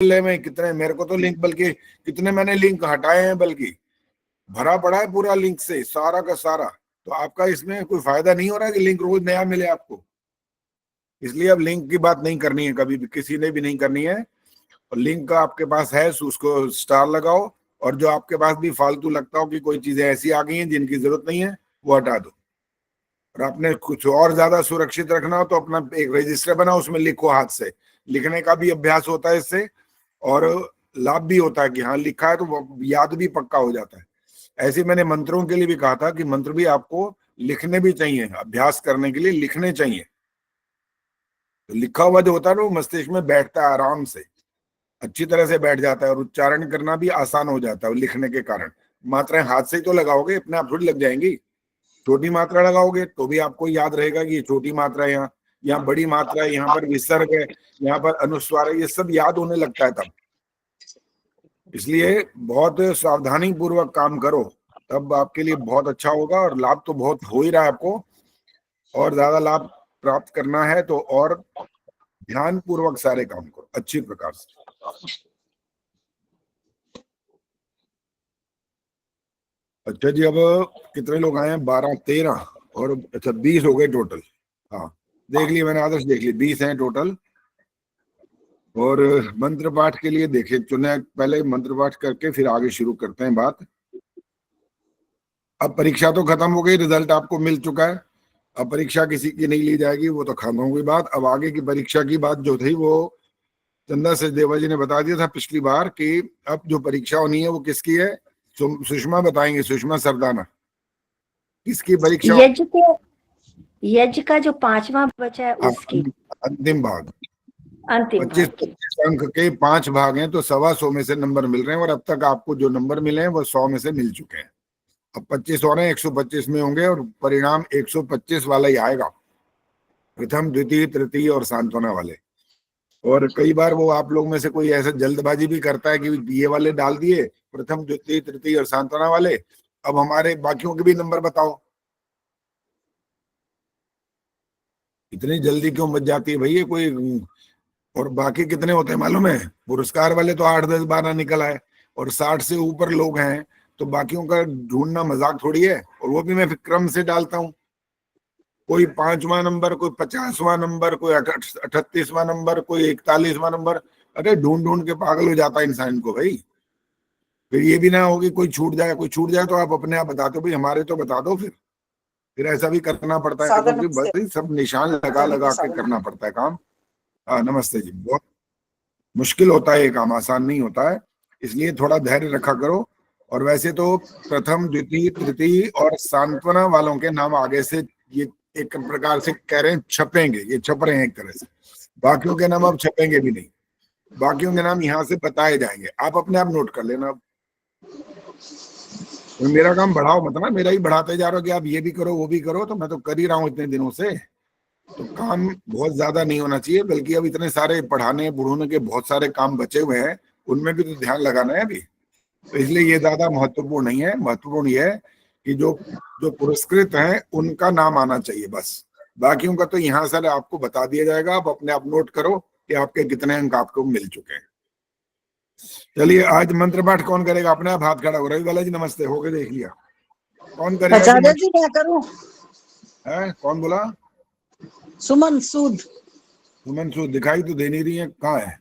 में कितने, मेरे को तो लिंक बल्कि कितने मैंने लिंक हटाए हैं, बल्कि भरा पड़ा है पूरा लिंक से सारा का सारा। तो आपका इसमें कोई फायदा नहीं हो रहा है कि लिंक रोज नया मिले आपको। इसलिए अब लिंक की बात नहीं करनी है, कभी भी किसी ने भी नहीं करनी है। और लिंक का आपके पास है उसको स्टार लगाओ, और जो आपके पास भी फालतू लगता हो कि कोई चीजें ऐसी आ गई हैं जिनकी जरूरत नहीं है वो हटा दो। और आपने कुछ और ज्यादा सुरक्षित रखना हो तो अपना एक रजिस्टर बनाओ, उसमें लिखो, हाथ से लिखने का भी अभ्यास होता है इससे, और लाभ भी होता है कि हाँ लिखा है तो वो याद भी पक्का हो जाता है। ऐसे मैंने मंत्रों के लिए भी कहा था कि मंत्र भी आपको लिखने भी चाहिए, अभ्यास करने के लिए लिखने चाहिए। तो लिखा हुआ जो होता है ना वो मस्तिष्क में बैठता है, आराम से अच्छी तरह से बैठ जाता है, और उच्चारण करना भी आसान हो जाता है लिखने के कारण। मात्राएं हाथ से ही तो लगाओगे, अपने आप थोड़ी लग जाएंगी। छोटी मात्रा लगाओगे तो भी आपको याद रहेगा कि ये छोटी मात्रा है, यहाँ बड़ी मात्रा है, यहाँ पर विसर्ग है, यहाँ पर अनुस्वार है, ये सब याद होने लगता है तब। इसलिए बहुत सावधानी पूर्वक काम करो, तब आपके लिए बहुत अच्छा होगा। और लाभ तो बहुत हो ही रहा है आपको, और ज्यादा लाभ प्राप्त करना है तो और ध्यान पूर्वक सारे काम करो अच्छी प्रकार से। अच्छा जी, अब कितने लोग आए हैं? 12, 13 और अच्छा 20 हो गए टोटल। हाँ देख लिए मैंने, आदर्श देख लिए, 20 हैं टोटल। और मंत्र पाठ के लिए देखे चुने, पहले मंत्र पाठ करके फिर आगे शुरू करते हैं बात। अब परीक्षा तो खत्म हो गई, रिजल्ट आपको मिल चुका है। अब परीक्षा किसी की नहीं ली जाएगी, वो तो खत्म की बात। अब आगे की परीक्षा की बात जो थी वो चंदा सचदेवा जी ने बता दिया था पिछली बार कि अब जो परीक्षा होनी है वो किसकी है, सुषमा बताएंगे, सुषमा सरदाना किसकी परीक्षा। यज्ञ का जो 5वां बचा है उसकी अंतिम भाग, अंतिम 25 अंक के 5 भाग हैं, तो 125 में से नंबर मिल रहे हैं। और अब तक आपको जो नंबर मिले हैं वो 100 में से मिल चुके हैं। अब 25 और हैं, 125 में होंगे, और परिणाम 125 वाला ही आएगा, प्रथम द्वितीय तृतीय और सांत्वना वाले। और कई बार वो आप लोग में से कोई ऐसा जल्दबाजी भी करता है कि ये वाले डाल दिए, प्रथम द्वितीय तृतीय और सांत्वना वाले, अब हमारे बाकियों के भी नंबर बताओ। इतनी जल्दी क्यों बच जाती है भैया कोई? और बाकी कितने होते हैं मालूम है? पुरस्कार वाले तो 8, 10, 12 निकल आए, और 60 से ऊपर लोग हैं, तो बाकियों का ढूंढना मजाक थोड़ी है। और वो भी मैं क्रम से डालता हूँ, कोई 5वां नंबर, कोई 50वां नंबर, कोई 38वां नंबर, कोई 41वां नंबर। अरे ढूंढ ढूंढ के पागल हो जाता है इंसान को भाई। फिर ये भी ना हो कि कोई छूट जाए, कोई छूट जाए तो आप अपने आप बताते हो भाई हमारे तो बता दो। फिर ऐसा भी करना पड़ता है, क्योंकि भाई सब निशान लगा लगा के करना पड़ता है काम। हाँ नमस्ते जी, बहुत मुश्किल होता है ये काम, आसान नहीं होता है, इसलिए थोड़ा धैर्य रखा करो। और वैसे तो प्रथम द्वितीय तृतीय और सांत्वना वालों के नाम आगे से ये एक प्रकार से कह रहे हैं छपेंगे, ये छप रहे हैं एक तरह से। बाकियों के नाम अब छपेंगे भी नहीं, बाकियों के नाम यहाँ से बताए जाएंगे, आप अपने आप नोट कर लेना। तो मेरा काम बढ़ाओ मत ना, मेरा ही बढ़ाते जा रहे हो कि आप ये भी करो वो भी करो, तो मैं तो कर ही रहा हूँ इतने दिनों से। तो काम बहुत ज्यादा नहीं होना चाहिए, बल्कि अब इतने सारे पढ़ाने पढ़ाने के बहुत सारे काम बचे हुए हैं, उनमें भी तो ध्यान लगाना है अभी। तो इसलिए ये ज्यादा महत्वपूर्ण नहीं है, महत्वपूर्ण ये है कि जो जो पुरस्कृत हैं उनका नाम आना चाहिए बस। बाकियों का तो यहाँ से आपको बता दिया जाएगा, आप अपने आप नोट करो कि आपके कितने अंक आपको मिल चुके हैं। चलिए आज मंत्र पाठ कौन करेगा? अपने आप हाथ खड़ा हो। रवि वाला जी नमस्ते, हो गए देख लिया, कौन करेगा? आचार्य जी क्या करूं? है कौन बोला? सुमन सूद। सुमन सूद दिखाई तो दे नहीं रही है, कहाँ है?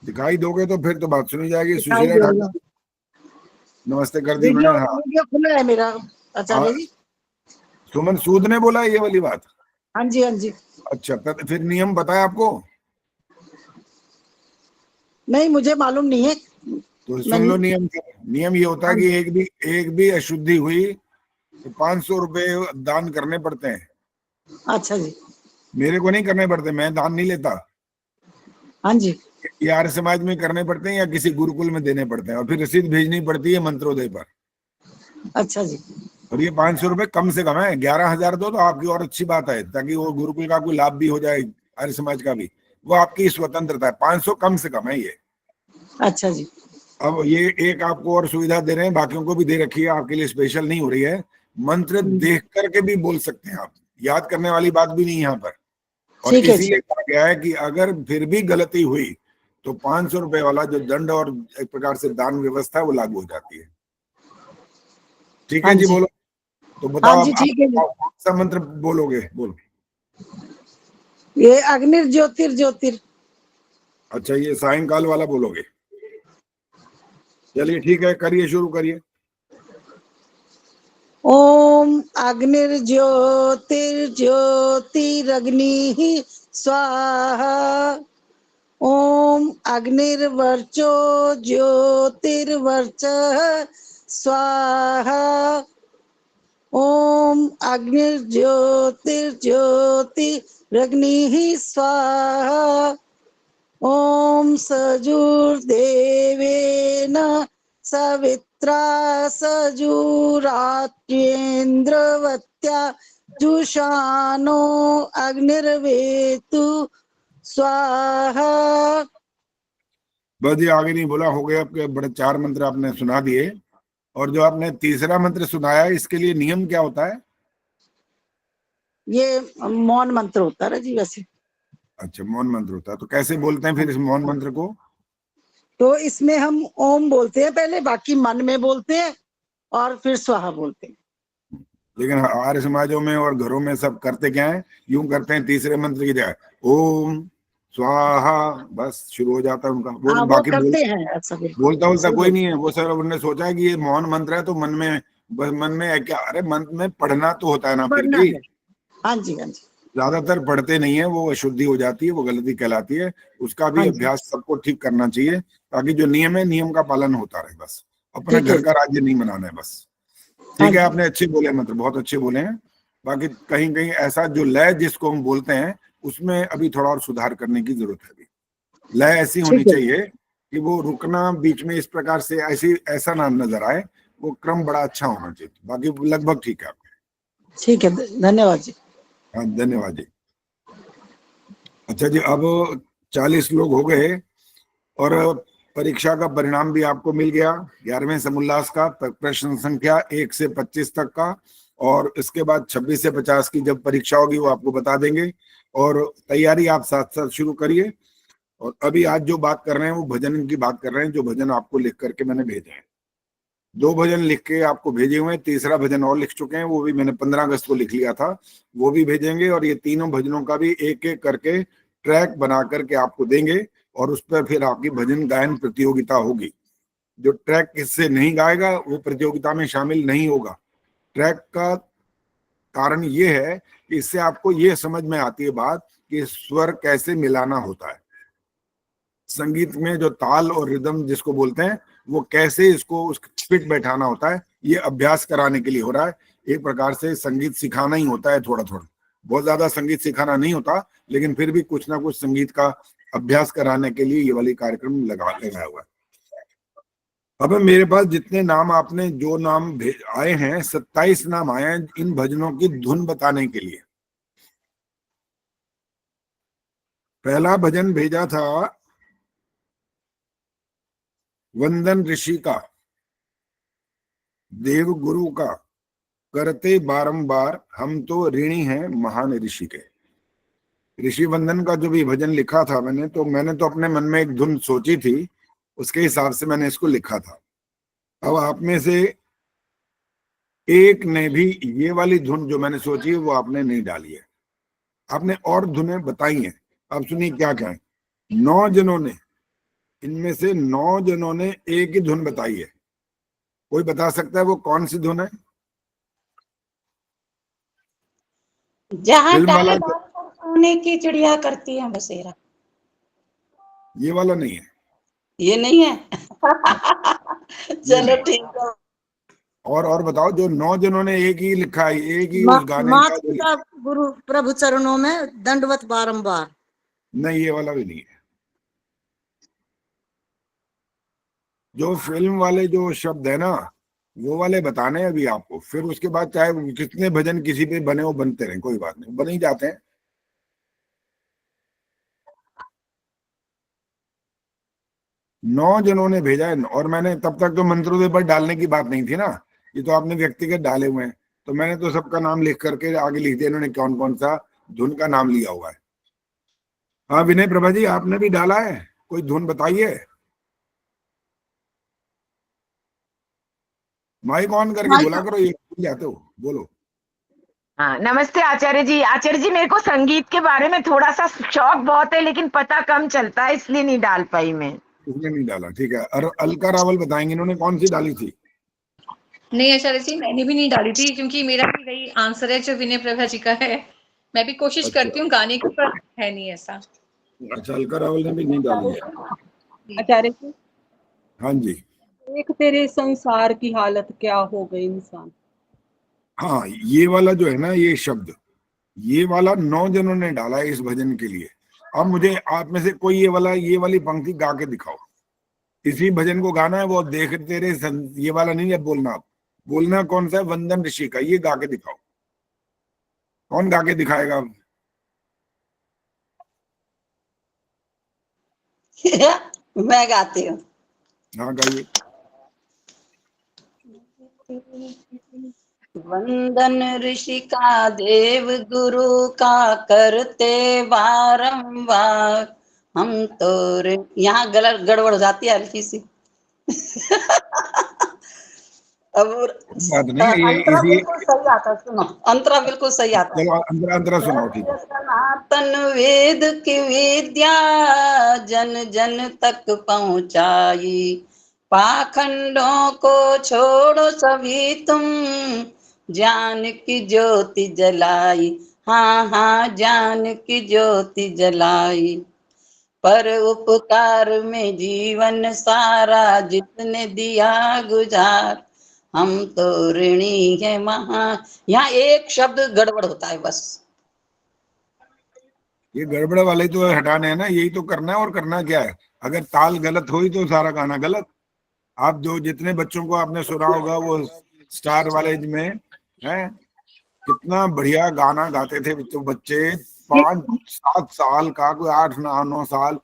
दिखाई दोगे तो फिर तो बात सुनी जाएगी। सुशीला ठाकुर नमस्ते कर दी मैंने। हाँ वीडियो खुला है मेरा आचार्य जी। सुमन सूद ने बोला ये वाली बात? हाँ जी हाँ जी। अच्छा फिर नियम बताया आपको? नहीं मुझे मालूम नहीं है। तो सुन लो नियम। नियम ये होता है कि एक भी अशुद्धि हुई तो 500 रुपए दान करने पड़ते हैं। अच्छा जी। मेरे को नहीं करने पड़ते, मैं दान नहीं लेता। हाँ जी। ये आर्य समाज में करने पड़ते हैं या किसी गुरुकुल में देने पड़ते हैं, और फिर रसीद भेजनी पड़ती है मंत्रोदय पर। अच्छा जी। और ये 500 रुपए कम से कम है, 11,000 दो तो आपकी और अच्छी बात है, ताकि वो गुरुकुल का कोई लाभ भी हो जाए, आर्य समाज का भी, वो आपकी स्वतंत्रता है। 500 कम से कम है ये। अच्छा जी। अब ये एक आपको और सुविधा दे रहे हैं, बाकियों को भी दे रखी है, आपके लिए स्पेशल नहीं हो रही है। मंत्र देख करके भी बोल सकते हैं आप, याद करने वाली बात भी नहीं यहाँ पर। और ठीक है जी। इसीलिए कहा गया है कि अगर फिर भी गलती हुई तो 500 रुपए वाला जो दंड और एक प्रकार से दान व्यवस्था है वो लागू हो जाती है। ठीक है हाँ जी, जी। बोलो। तो हाँ बताओ जी, अब ठीक है जी। आप कौन सा मंत्र बोलोगे, बोलो। ये अग्निर्ज्योतिर्ज्योतिर। अच्छा, ये सायंकाल वाला बोलोगे। चलिए ठीक है, करिए, शुरू करिए। ओम अग्निर्ज्योतिर्ज्योतिरग्निः स्वाहा। ओम अग्निर्वर्चो ज्योतिर्वर्चः स्वाहा। ओम अग्निर्ज्योतिर्ज्योतिरग्निः स्वाहा। ओम सजुर्देवेन सवित्रा सजुरात्रेन्द्रवत्या जुषानो अग्निर्वेतु स्वाहा। बस ये आगे नहीं बोला, हो गया आपके बड़े 4 मंत्र आपने सुना दिए। और जो आपने तीसरा मंत्र सुनाया, इसके लिए नियम क्या होता है? ये मौन मंत्र होता है जी वैसे। अच्छा, मौन मंत्र होता है। तो कैसे बोलते हैं फिर इस मौन मंत्र को? तो इसमें हम ओम बोलते हैं पहले, बाकी मन में बोलते हैं और फिर स्वाहा बोलते हैं। लेकिन आर्य समाजों में और घरों में सब करते क्या है, यूं करते हैं, तीसरे मंत्र की जगह ओम स्वाहा, बस शुरू हो जाता है उनका। वो हाँ, वो बाकी करते हैं ऐसा, बिल्कुल बोलता बोलता सही कोई बोलते नहीं है। वो सर उन्होंने सोचा है कि ये मौन मंत्र है तो मन में, बस मन में है क्या? अरे मन में पढ़ना तो होता है ना हैं। फिर बढ़ना भी। है। हाँ जी, हाँ जी। ज्यादातर पढ़ते नहीं है, वो अशुद्धि हो जाती है, वो गलती कहलाती है। उसका भी हाँ जी, अभ्यास सबको ठीक करना चाहिए, ताकि जो नियम है, नियम का पालन होता रहे। बस अपना ठीक है घर का जी। राज्य नहीं बनाना है बस। हाँ ठीक है, जी, आपने अच्छे बोले, मतलब बहुत अच्छे बोले हैं। बाकी कहीं कहीं ऐसा जो लय जिसको हम बोलते हैं, उसमें अभी थोड़ा और सुधार करने की जरूरत है। अभी लय ऐसी होनी ठीक है। चाहिए कि वो रुकना बीच में इस प्रकार से ऐसी ऐसा ना नजर आए। वो क्रम बड़ा अच्छा होना चाहिए। बाकी लगभग ठीक है आपका। ठीक है, धन्यवाद जी। हाँ, धन्यवाद जी। अच्छा जी, अब 40 लोग हो गए और परीक्षा का परिणाम भी आपको मिल गया। 11वें समोल्लास का प्रश्न संख्या 1 से 25 तक का। और इसके बाद 26 से 50 की जब परीक्षा होगी वो आपको बता देंगे। और तैयारी आप साथ साथ शुरू करिए। और अभी आज जो बात कर रहे हैं वो भजन की बात कर रहे हैं, जो भजन आपको लिख करके मैंने भेजे हैं। 2 भजन लिख के आपको भेजे हुए हैं, तीसरा भजन और लिख चुके हैं, वो भी मैंने 15 अगस्त को लिख लिया था, वो भी भेजेंगे। और ये तीनों भजनों का भी एक एक करके ट्रैक बना करके आपको देंगे। और उस पर फिर आपकी भजन गायन प्रतियोगिता होगी। जो ट्रैक इससे नहीं गाएगा वो प्रतियोगिता में शामिल नहीं होगा। ट्रैक का कारण ये है कि इससे आपको ये समझ में आती है बात कि स्वर कैसे मिलाना होता है। संगीत में जो ताल और रिदम जिसको बोलते हैं, वो कैसे इसको उस फिट बैठाना होता है, ये अभ्यास कराने के लिए हो रहा है। एक प्रकार से संगीत सिखाना ही होता है, थोड़ा थोड़ा। बहुत ज्यादा संगीत सिखाना नहीं होता, लेकिन फिर भी कुछ ना कुछ संगीत का अभ्यास कराने के लिए ये वाली कार्यक्रम लगाया हुआ है। अब मेरे पास जितने नाम आपने जो नाम आए हैं, 27 नाम आए हैं इन भजनों की धुन बताने के लिए। पहला भजन भेजा था वंदन ऋषि का, देव गुरु का, करते बारंबार हम तो ऋणी हैं महान ऋषि के। ऋषि वंदन का जो भी भजन लिखा था मैंने तो अपने मन में एक धुन सोची थी, उसके हिसाब से मैंने इसको लिखा था। अब आप में से एक ने भी ये वाली धुन जो मैंने सोची है वो आपने नहीं डाली है। आपने और धुनें बताई हैं। अब सुनिए क्या क्या है। 9 जनों ने, इनमें से 9 जनों ने एक ही धुन बताई है। कोई बता सकता है वो कौन सी धुन है? जहाँ फिल्म वाला? डाले बाल पर सोने की चिड़िया करती है बसेरा। ये वाला नहीं है। ये नहीं है। ये चलो नहीं। ठीक है। और बताओ, जो 9 जनों ने एक ही लिखा है, एक ही उस गाने मात का जो पिता गुरु प्रभु चरणों में दंडवत बारंबार। नहीं, ये वाला भी नहीं है। जो फिल्म वाले जो शब्द है ना, वो वाले बताने हैं अभी आपको। फिर उसके बाद चाहे कितने भजन किसी पे बने, वो बनते रहे, कोई बात नहीं, बन ही जाते हैं। 9 जनों ने भेजा है। और मैंने तब तक तो मंत्रोदय पर डालने की बात नहीं थी ना, ये तो आपने व्यक्तिगत डाले हुए हैं। तो मैंने तो सबका नाम लिख करके आगे लिख दिया, इन्होंने कौन कौन सा धुन का नाम लिया हुआ है। हाँ विनय प्रभा जी, आपने भी डाला है, कोई धुन बताइए, माइक ऑन करके बोला करो, ये भूल जाते हो, बोलो। हाँ नमस्ते आचार्य जी। आचार्य जी मेरे को संगीत के बारे में थोड़ा सा शौक बहुत है, लेकिन पता कम चलता है, इसलिए नहीं डाल पाई मैं। उसने नहीं डाला, ठीक है। और अलका रावल बताएंगे इन्होंने कौन सी डाली थी। नहीं आचार्य जी, मैंने भी नहीं डाली थी, क्योंकि मेरा भी वही आंसर है जो विनय प्रभा जी का है। मैं भी कोशिश अच्छा। करती हूँ गाने की, पर है नहीं ऐसा। अच्छा, अलका रावल ने भी नहीं डाली है। आचार्य जी, हाँ जी। देख तेरे संसार की हालत क्या हो गई इंसान। हाँ, ये वाला जो है ना, ये शब्द, ये वाला 9 जनों ने डाला है इस भजन के लिए। अब मुझे आप में से कोई ये वाली पंक्ति गा के दिखाओ। इसी भजन को गाना है, वो देख तेरे ये वाला नहीं है बोलना। आप बोलना कौन सा है, वंदन ऋषि का, ये गा के दिखाओ। कौन गा के दिखाएगा। मैं गाती हूँ। हाँ गाइए। वंदन ऋषि का देव गुरु का करते बारंबार, हम तो यहाँ गलत गड़बड़ हो जाती है हल्की सी। अब बात नहीं है, ये अंतरा इसी। बिल्कुल सही आता है, सुनो अंतरा बिल्कुल सही आता है। चलो अंतरा अंतरा सुनाओ, ठीक है। सनातन वेद की विद्या जन जन तक पहुंचाई, पाखंडों को छोड़ो सभी तुम, ज्ञान की ज्योति जलाई। हाँ हाँ, ज्ञान की ज्योति जलाई। पर उपकार में जीवन सारा जितने दिया गुजार, हम तो ऋणी है महा। यहाँ एक शब्द गड़बड़ होता है बस। ये गड़बड़ वाले तो हटाने हैं ना, यही तो करना है। और करना क्या है, अगर ताल गलत हुई तो सारा गाना गलत। आप जो जितने बच्चों को आपने सुना होगा वो स्टार वाले में है, कितना बढ़िया गाना गाते थे तो बच्चे 5-7 साल का, कोई 8-9 साल,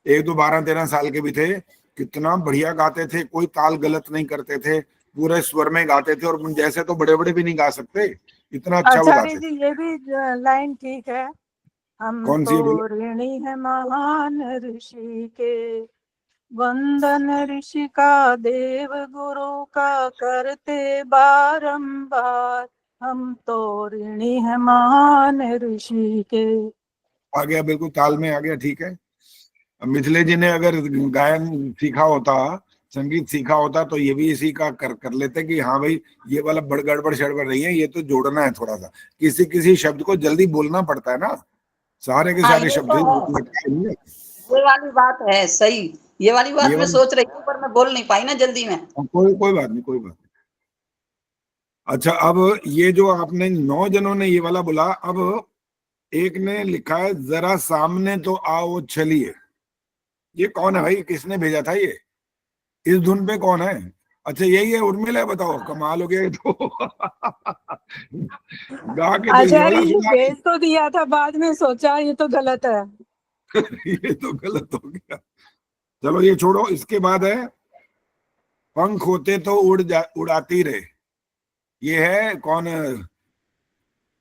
1-2 12-13 साल के भी थे, कितना बढ़िया गाते थे, कोई ताल गलत नहीं करते थे, पूरे स्वर में गाते थे। और जैसे तो बड़े बड़े भी नहीं गा सकते, इतना अच्छा वो आचार्य गाते जी ये भी लाइन ठीक है, हम कौन सी है तो बोलो? ऋणी है महान ऋषि के, वंदन ऋषि का देव गुरु का करते बारंबार, हम तो ऋणी है महान ऋषि के। आ गया, बिल्कुल ताल में आ गया, ठीक है। अब मिथिले जी ने अगर गायन सीखा होता, संगीत सीखा होता, तो ये भी इसी का कर लेते कि हाँ भाई ये वाला बड़ गड़बड़ शड़बड़ नहीं है, ये तो जोड़ना है थोड़ा सा। किसी किसी शब्द को जल्दी बोलना पड़ता है ना, सारे के सारे ये शब्द तो है, ये वाली बात है सही। ये वाली बात मैं सोच रही थी, पर मैं बोल नहीं पाई ना जल्दी में। कोई बात नहीं, कोई बात नहीं। अच्छा, अब ये जो आपने 9 जनों ने ये वाला बोला, अब एक ने लिखा है जरा सामने तो आओ चलिए। ये कौन है भाई, किसने भेजा था ये, इस धुन पे कौन है? अच्छा यही है, उर्मिला है, बताओ, कमाल हो गया ये तो। गा के तो ये वाला आचार्य जी सुना। भेज तो दिया था, बाद में सोचा ये तो गलत है। ये तो गलत हो गया। चलो ये छोड़ो, इसके बाद है पंख होते तो उड़ाती रहे। ये है कौन,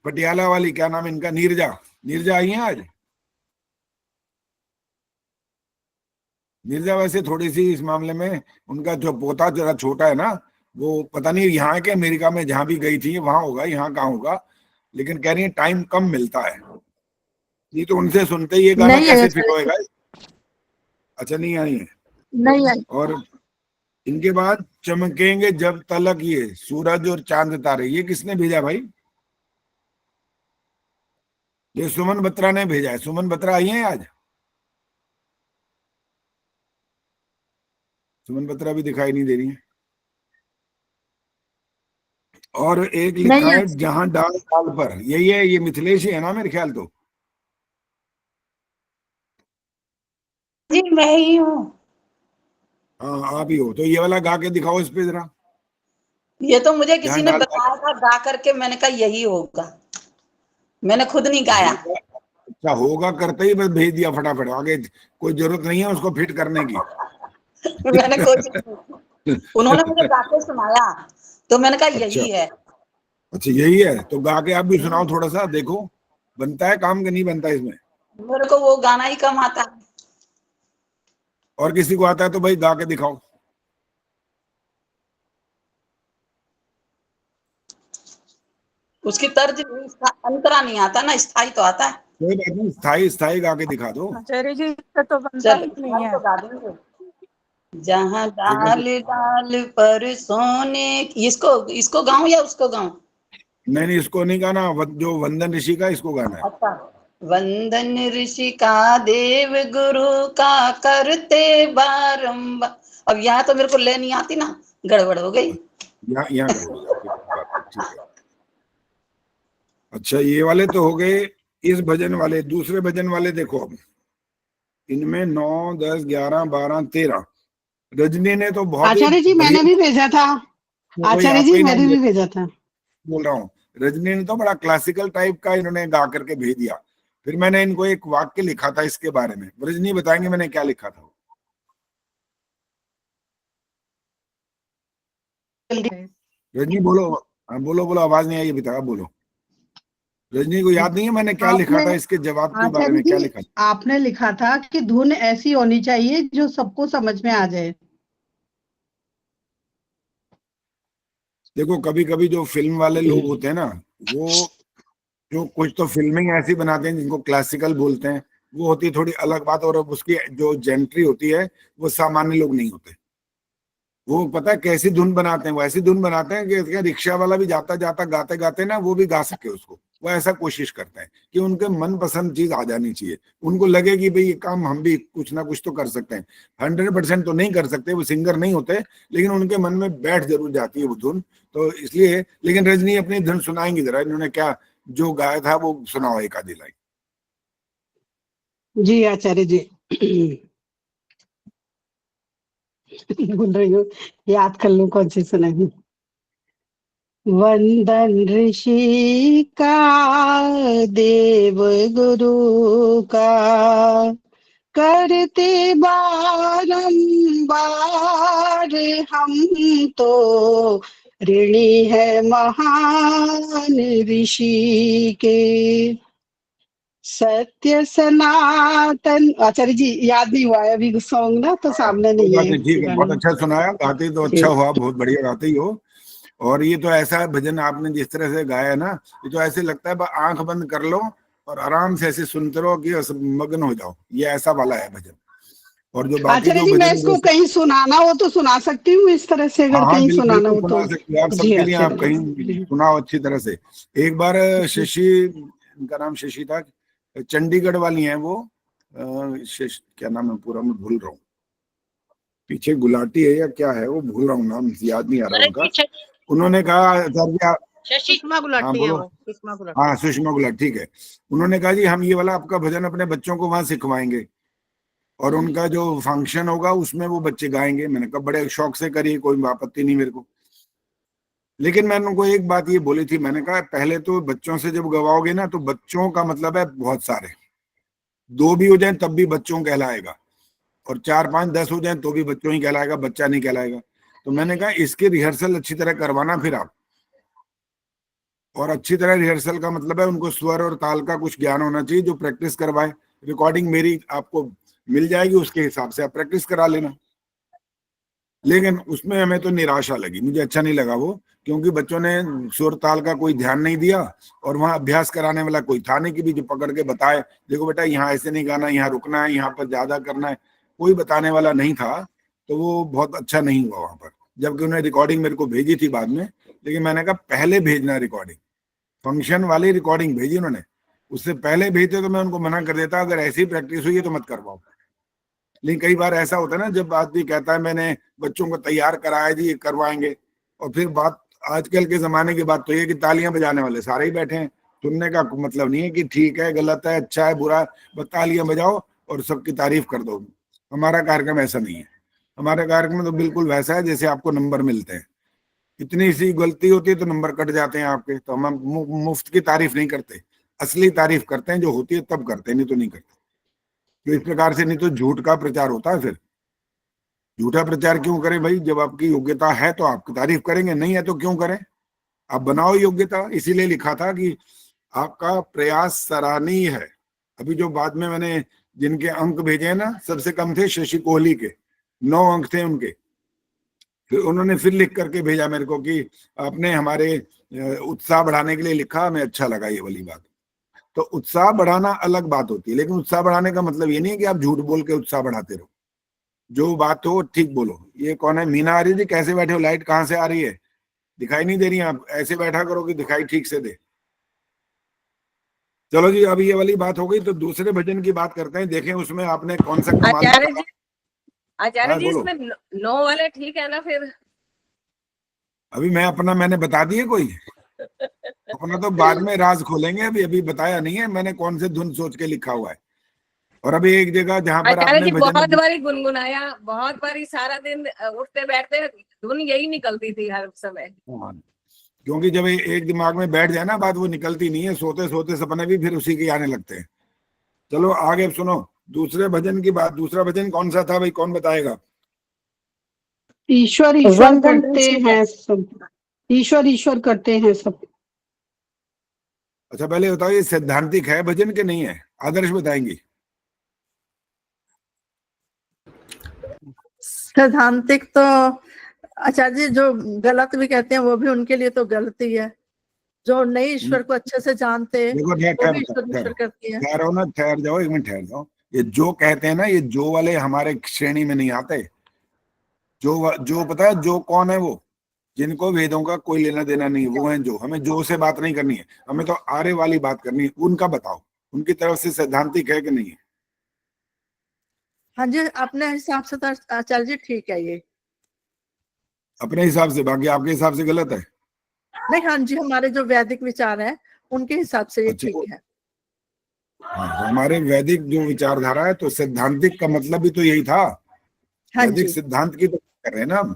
पटियाला वाली, क्या नाम इनका, नीरजा। नीरजा आई है आज। नीरजा वैसे थोड़ी सी इस मामले में, उनका जो पोता जरा छोटा है ना, वो पता नहीं यहाँ के अमेरिका में जहां भी गई थी वहां होगा, यहाँ कहाँ होगा, लेकिन कह रही है टाइम कम मिलता है। नहीं तो उनसे सुनते ही ये गाना कैसे फिट होएगा। अच्छा नहीं आई है, नहीं आई। और इनके बाद चमकेंगे जब तलक ये सूरज और चांद तारे, ये किसने भेजा भाई? ये सुमन बत्रा ने भेजा है। सुमन बत्रा आई है आज? सुमन बत्रा भी दिखाई नहीं दे रही है। और एक लिखा है जहां डाल डाल पर, यही है, ये मिथिलेश ही है ना मेरे ख्याल तो। जी मैं ही हूँ। हाँ आप ही हो, तो ये वाला गा के दिखाओ इस पे जरा। ये तो मुझे किसी जहां ने डाल बताया था गा करके, मैंने कहा यही होगा, मैंने खुद नहीं गाया। अच्छा होगा करते ही बस भेज दिया फटाफट, आगे कोई जरूरत नहीं है उसको फिट करने की। मैंने कोशिश की, उन्होंने मुझे गा के सुनाया तो मैंने कहा यही है। अच्छा यही है, तो गा के आप भी सुनाओ थोड़ा सा, देखो बनता है काम कि नहीं बनता इसमें। मेरे को वो गाना ही कम आता है। और किसी को आता है तो भाई गा के दिखाओ। उसकी तर्ज अंतरा नहीं आता ना, स्थाई तो आता है। कोई बात नहीं, स्थाई स्थाई गा के दिखा दो। आचार्य जी इसका तो बनता चलो ही नहीं स्थाई है। तो गा देंगे। जहाँ ठीक है, डाल डाल पर सोने, इसको इसको गाऊं या उसको गाऊं? नहीं नहीं, इसको नहीं गाना, जो वंदन ऋषि का इसको गाना है। अच्छा, वंदन ऋषि का देव गुरु का करते बारंबार। अब यहाँ तो मेरे को ले नहीं आती ना, गड़बड़ हो गई। यहाँ करोगे जाके, कोई बात नहीं, ठीक है। अच्छा, ये वाले तो हो गए इस भजन वाले। दूसरे भजन वाले देखो, अब इनमें 9, 10, 11, 12, 13 रजनी ने तो बहुत ही आचार्य जी मैंने भी भेजा था। वही आचार्य आपका जी ही नाम मैंने भी भेजा था। बोल रहा हूँ। रजनी ने तो बड़ा क्लासिकल टाइप का इन्होंने गा करके भेज दिया। फिर मैंने इनको एक वाक्य लिखा था इसके बारे में, रजनी बताएंगे मैंने क्या लिखा था। रजनी बोलो, हाँ, बोलो बोलो, आवाज नहीं आई, बता, बोलो। रजनी को याद नहीं है मैंने क्या लिखा था, इसके जवाब के बारे आचार्य में क्या जी लिखा था? आपने लिखा था कि धुन ऐसी होनी चाहिए जो सबको समझ में आ जाए। देखो, कभी कभी जो फिल्म वाले लोग होते हैं ना, वो जो कुछ तो फिल्मिंग ऐसी बनाते हैं जिनको क्लासिकल बोलते हैं, वो होती है थोड़ी अलग बात। और उसकी जो जेंट्री होती है वो सामान्य लोग नहीं होते। वो पता है कैसी धुन बनाते हैं, वो ऐसी धुन बनाते हैं कि रिक्शा वाला भी जाता जाता गाते गाते ना वो भी गा सके उसको। वो ऐसा कोशिश करते हैं कि उनके मनपसंद चीज आ जानी चाहिए, उनको लगे कि भाई ये काम हम भी कुछ ना कुछ तो कर सकते हैं। 100% तो नहीं कर सकते, वो सिंगर नहीं होते, लेकिन उनके मन में बैठ जरूर जाती है वो धुन। तो इसलिए, लेकिन रजनी अपनी धुन सुनाएंगी, जरा इन्होंने क्या जो गाया था वो सुनाओ एक आधी लाइन। जी आचार्य जी बोल रही हूँ, याद कर लूं कौन सी सुनाई। वंदन ऋषि का देव गुरु का करते बारंबार, हम तो ऋणी है महान ऋषि के। सत्य सनातन। आचार्य जी याद नहीं हुआ है अभी सॉन्ग ना, तो सामने कोई नहीं बात है नहीं, ठीक है, बहुत गाना। अच्छा सुनाया, गाते तो अच्छा हुआ, बहुत बढ़िया गाते ही हो। और ये तो ऐसा भजन आपने जिस तरह से गाया है ना, ये तो ऐसे लगता है आंख बंद कर लो और आराम से ऐसे सुनते रहो कि मग्न हो जाओ, ये ऐसा वाला है भजन। और जो बाकी आचार्य जो जी मैं भजन इसको कहीं सुनाना हो तो सुना सकती हूँ इस तरह से, हाँ अगर हाँ, कहीं सुनाना बिल्कुल हो सुना तो। सकते हो आप, जी सबके लिए आप आचार्य कहीं जी। सुनाओ अच्छी तरह से। एक बार शशि, इनका नाम शशि था, चंडीगढ़ वाली हैं वो, क्या नाम है पूरा मैं भूल रहा हूँ, पीछे गुलाटी है या क्या है वो, भूल रहा हूँ नाम, याद नहीं आ रहा उनका। उन्होंने कहा सुषमा हाँ गुलाटी है बोलो, वो, सुषमा गुलाटी। हाँ सुषमा गुलाटी, ठीक है। उन्होंने कहा जी हम ये वाला आपका भजन अपने बच्चों को वहां सिखवाएंगे, और उनका जो फंक्शन होगा उसमें वो बच्चे गाएंगे। मैंने कहा बड़े शौक से करिए, कोई आपत्ति नहीं मेरे को। लेकिन मैंने उनको एक बात ये बोली थी, मैंने कहा पहले तो बच्चों से जब गवाओगे ना, तो बच्चों का मतलब है बहुत सारे, 2 भी हो जाए तब भी बच्चों कहलाएगा, और 4, 5, 10 हो जाए तो भी बच्चों ही कहलाएगा, बच्चा नहीं कहलाएगा। तो मैंने कहा इसकी रिहर्सल अच्छी तरह करवाना फिर आप, और अच्छी तरह रिहर्सल का मतलब है उनको स्वर और ताल का कुछ ज्ञान होना चाहिए, जो प्रैक्टिस करवाए। रिकॉर्डिंग मेरी आपको मिल जाएगी, उसके हिसाब से आप प्रैक्टिस करा लेना। लेकिन उसमें हमें तो निराशा लगी, मुझे अच्छा नहीं लगा वो, क्योंकि बच्चों ने सुर ताल का कोई ध्यान नहीं दिया, और वहां अभ्यास कराने वाला कोई था नहीं कि भी जो पकड़ के बताए देखो बेटा यहाँ ऐसे नहीं गाना, यहाँ रुकना है, यहाँ पर ज्यादा करना है, कोई बताने वाला नहीं था। तो वो बहुत अच्छा नहीं हुआ वहां पर, जबकि उन्होंने रिकॉर्डिंग मेरे को भेजी थी बाद में। लेकिन मैंने कहा पहले भेजना रिकॉर्डिंग, फंक्शन वाली रिकॉर्डिंग भेजी उन्होंने, उससे पहले भेजते तो मैं उनको मना कर देता, अगर ऐसी प्रैक्टिस हुई है तो मत करवाओ। लेकिन कई बार ऐसा होता है ना, जब आदमी कहता है मैंने बच्चों को तैयार कराया जी, ये करवाएंगे, और फिर बात आजकल के जमाने की बात तो ये कि तालियां बजाने वाले सारे ही बैठे हैं, सुनने का मतलब नहीं है कि ठीक है गलत है अच्छा है बुरा है, बस तालियां बजाओ और सबकी तारीफ कर दो। हमारा कार्यक्रम ऐसा नहीं है, हमारे कार्यक्रम तो बिल्कुल वैसा है जैसे आपको नंबर मिलते हैं, इतनी सी गलती होती है तो नंबर कट जाते हैं आपके। तो हम मुफ्त की तारीफ नहीं करते, असली तारीफ करते हैं, जो होती है तब करते हैं, नहीं तो नहीं करते। तो इस प्रकार से नहीं तो झूठ का प्रचार होता है। फिर झूठा प्रचार क्यों करें भाई, जब आपकी योग्यता है तो आपकी तारीफ करेंगे, नहीं है तो क्यों करें। आप बनाओ योग्यता, इसीलिए लिखा था कि आपका प्रयास सराहनीय है, अभी जो बाद में मैंने जिनके अंक भेजे हैं ना, सबसे कम थे शशि कोहली के, 9 अंक थे उनके। फिर उन्होंने फिर लिख करके भेजा मेरे को कि आपने हमारे उत्साह बढ़ाने के लिए लिखा, हमें अच्छा लगा ये वाली बात। तो उत्साह बढ़ाना अलग बात होती है, लेकिन उत्साह बढ़ाने का मतलब ये नहीं है कि आप झूठ बोल के उत्साह बढ़ाते रहो। जो बात हो ठीक बोलो। ये कौन है? मीना आ रही थी, कैसे बैठे हो? लाइट कहाँ से आ रही है? दिखाई नहीं दे रही है। आप ऐसे बैठा करो कि दिखाई ठीक से दे। चलो जी, अभी ये वाली बात हो गई, तो दूसरे भजन की बात करते हैं। देखें उसमें आपने कौन सा कमाल। आचार्य जी बोलो। इसमें नो वाले ठीक है ना फिर? अभी मैंने बता दिए कोई? अपना तो बाद में राज खोलेंगे, अभी बताया नहीं है मैंने कौन से धुन सोच के लिखा हुआ है। और अभी एक जगह जहां पर आचार्य आपने जी बहुत भजन, बारी गुनगुनाया, बहुत बारी सारा दिन उठते बैठते धुन यही निकलती थी हर समय। क्योंकि जब एक दिमाग में बैठ जाए ना बात, वो निकलती नहीं है। सोते सोते सपने भी फिर उसी के आने लगते हैं। चलो आगे सुनो दूसरे भजन की बात। दूसरा भजन कौन सा था भाई, कौन बताएगा? ईश्वर ईश्वर करते हैं सब, ईश्वर ईश्वर करते हैं सब। अच्छा पहले बताओ, ये सैद्धांतिक है भजन के नहीं है? आदर्श बताएंगी। सैद्धांतिक तो आचार्य जी जो गलत भी कहते हैं वो भी उनके लिए तो गलत ही है। जो नहीं ईश्वर को अच्छे से जानते देखो वो भी ईश्वर ईश्वर करती है। ठहरो ना, ठहर जाओ, एक मिनट ठहर जाओ। ये जो कहते हैं ना, ये जो वाले हमारे श्रेणी में नहीं आते। जो पता है जो कौन है? वो जिनको वेदों का कोई लेना देना नहीं, वो है जो। हमें जो से बात नहीं करनी है, हमें तो आर्य वाली बात करनी है। उनका बताओ, उनकी तरफ से सैद्धांतिक है कि नहीं है? हाँ जी, अपने हिसाब से तो आचार्य जी ठीक है ये। अपने हिसाब से, बाकी आपके हिसाब से गलत है? नहीं, हाँ जी, हमारे जो वैदिक विचार है उनके हिसाब से ये अच्छा, ठीक है। हाँ, हमारे वैदिक जो विचारधारा है, तो सैद्धांतिक का मतलब भी तो यही था। हाँ वैदिक जी। सिद्धांत की तो कर रहे हैं ना हम।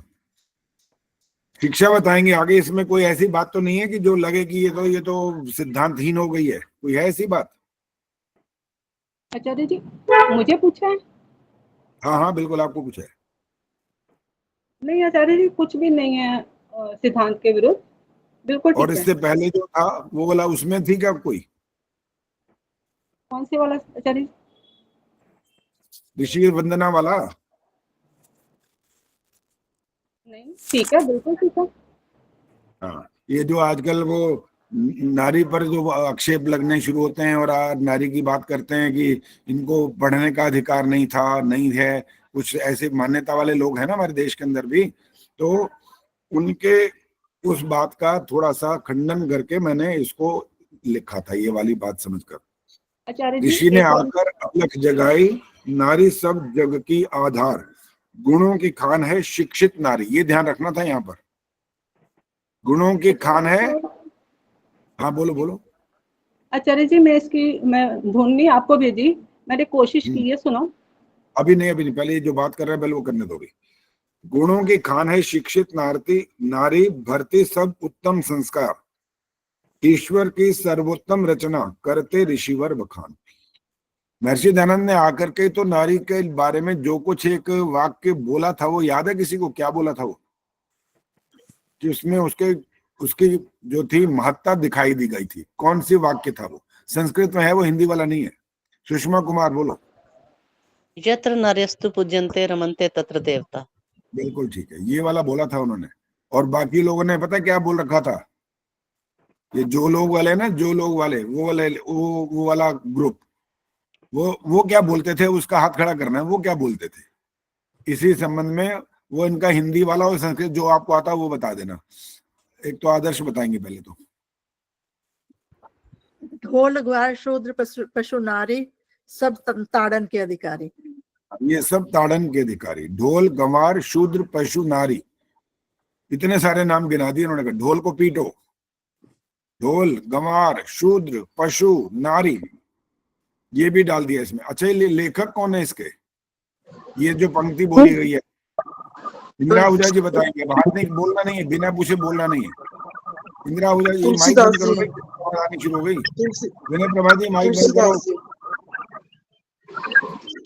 शिक्षा बताएंगे आगे। इसमें कोई ऐसी बात तो नहीं है कि जो लगे कि ये तो सिद्धांतहीन हो गई है? कोई है ऐसी बात? आचार्य जी मुझे पूछा है? हाँ हाँ बिल्कुल, आपको कुछ है? नहीं आचार्य जी कुछ भी नहीं है सिद्धांत के विरुद्ध, बिल्कुल और ठीक है। इससे पहले जो था वो वाला, उसमें थी क्या कोई? कौन से वाला आचार्य जी? ऋषि वंदना वाला? नहीं, ठीक है, बिल्कुल ठीक है। हाँ, ये जो आजकल वो नारी पर जो आक्षेप लगने शुरू होते हैं और नारी की बात करते हैं कि इनको पढ़ने का अधिकार नहीं था, नहीं है, कुछ ऐसे मान्यता वाले लोग हैं ना हमारे देश के अंदर भी, तो उनके उस बात का थोड़ा सा खंडन करके मैंने इसको लिखा था, ये वाली बात समझकर। आचार्य जी ऋषि ने आकर अलख जगाई, नारी सब जग की आधार, गुणों की खान है शिक्षित नारी। ये ध्यान रखना था यहाँ पर, गुणों की खान है। हाँ बोलो बोलो। आचार्य जी मैं धुन नहीं आपको भेजी, मैंने कोशिश की है, सुनो। अभी नहीं, पहले जो बात कर रहे हैं पहले वो करने दो भी। गुणों की खान है शिक्षित नारी, भरती सब उत्तम संस्कार, ईश्वर की सर्वोत्तम रचना, करते ऋषिवर बखान। महर्षि दयानंद ने आकर के तो नारी के बारे में जो कुछ एक वाक्य बोला था, वो याद है किसी को? क्या बोला था वो? कि उसमें उसकी जो थी महत्ता दिखाई दी गई थी। कौन सी वाक्य था वो? संस्कृत में है वो, हिंदी वाला नहीं है। सुषमा कुमार बोलो। यत्र नार्यस्तु पूज्यन्ते रमन्ते तत्र देवता। बिल्कुल ठीक है, ये वाला बोला था उन्होंने। और बाकी लोगों ने पता क्या बोल रखा था? ये जो लोग वाले ना, जो लोग वाले, वो वाला ग्रुप, वो क्या बोलते थे? उसका हाथ खड़ा करना है। वो क्या बोलते थे इसी संबंध में? वो इनका हिंदी वाला और संस्कृत जो आपको आता वो बता देना। एक तो आदर्श बताएंगे पहले तो। ढोल ग्वार शूद्र पशु नारी, सब ताड़न के अधिकारी। ये सब ताड़न के अधिकारी। ढोल गंवार शूद्र पशु नारी, इतने सारे नाम गिना दिए उन्होंने। कहा ढोल को पीटो, ढोल गंवार शूद्र पशु नारी, ये भी डाल दिया इसमें। अच्छा, ये लेखक कौन है इसके? ये जो पंक्ति बोली गई है, इंदिरा आहूजा जी बताएंगे। बात नहीं, बोलना नहीं है, बिना पूछे बोलना नहीं है। इंदिरा आहूजा जी माइक बंद करो, आनी शुरू हो गई। विनय प्रभा जी माइक बंद करो।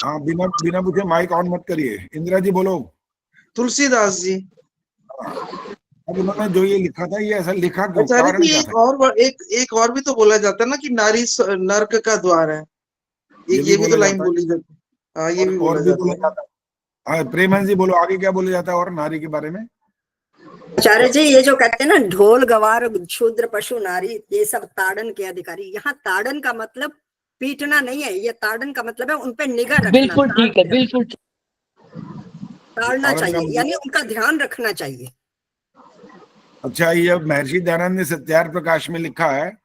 हाँ, बिना पूछे माइक ऑन मत करिए। इंदिरा जी बोलो। तुलसीदास जी। अब उन्होंने जो ये लिखा था, ये ऐसा लिखा क्यों? आचार्य जी एक और भी तो बोला जाता है ना कि नारी नर्क का द्वार है। एक ये भी तो लाइन बोली जाती है। हाँ, ये भी बोला जाता है। हाँ, प्रेमन जी बोलो आगे क्या बोला जाता है और नारी के बारे में। आचार्य जी, ये जो कहते हैं ना ढोल गवार शूद्र पशु नारी, ये सब ताड़न के अधिकारी। यहाँ ताड़न का मतलब पीटना नहीं है, ये ताड़न का मतलब है उन पे निगाह रखना। बिल्कुल ठीक है, बिल्कुल ताड़ना चाहिए, यानी उनका ध्यान रखना चाहिए। अच्छा, ये महर्षि दयानंद ने सत्यार्थ प्रकाश में लिखा है,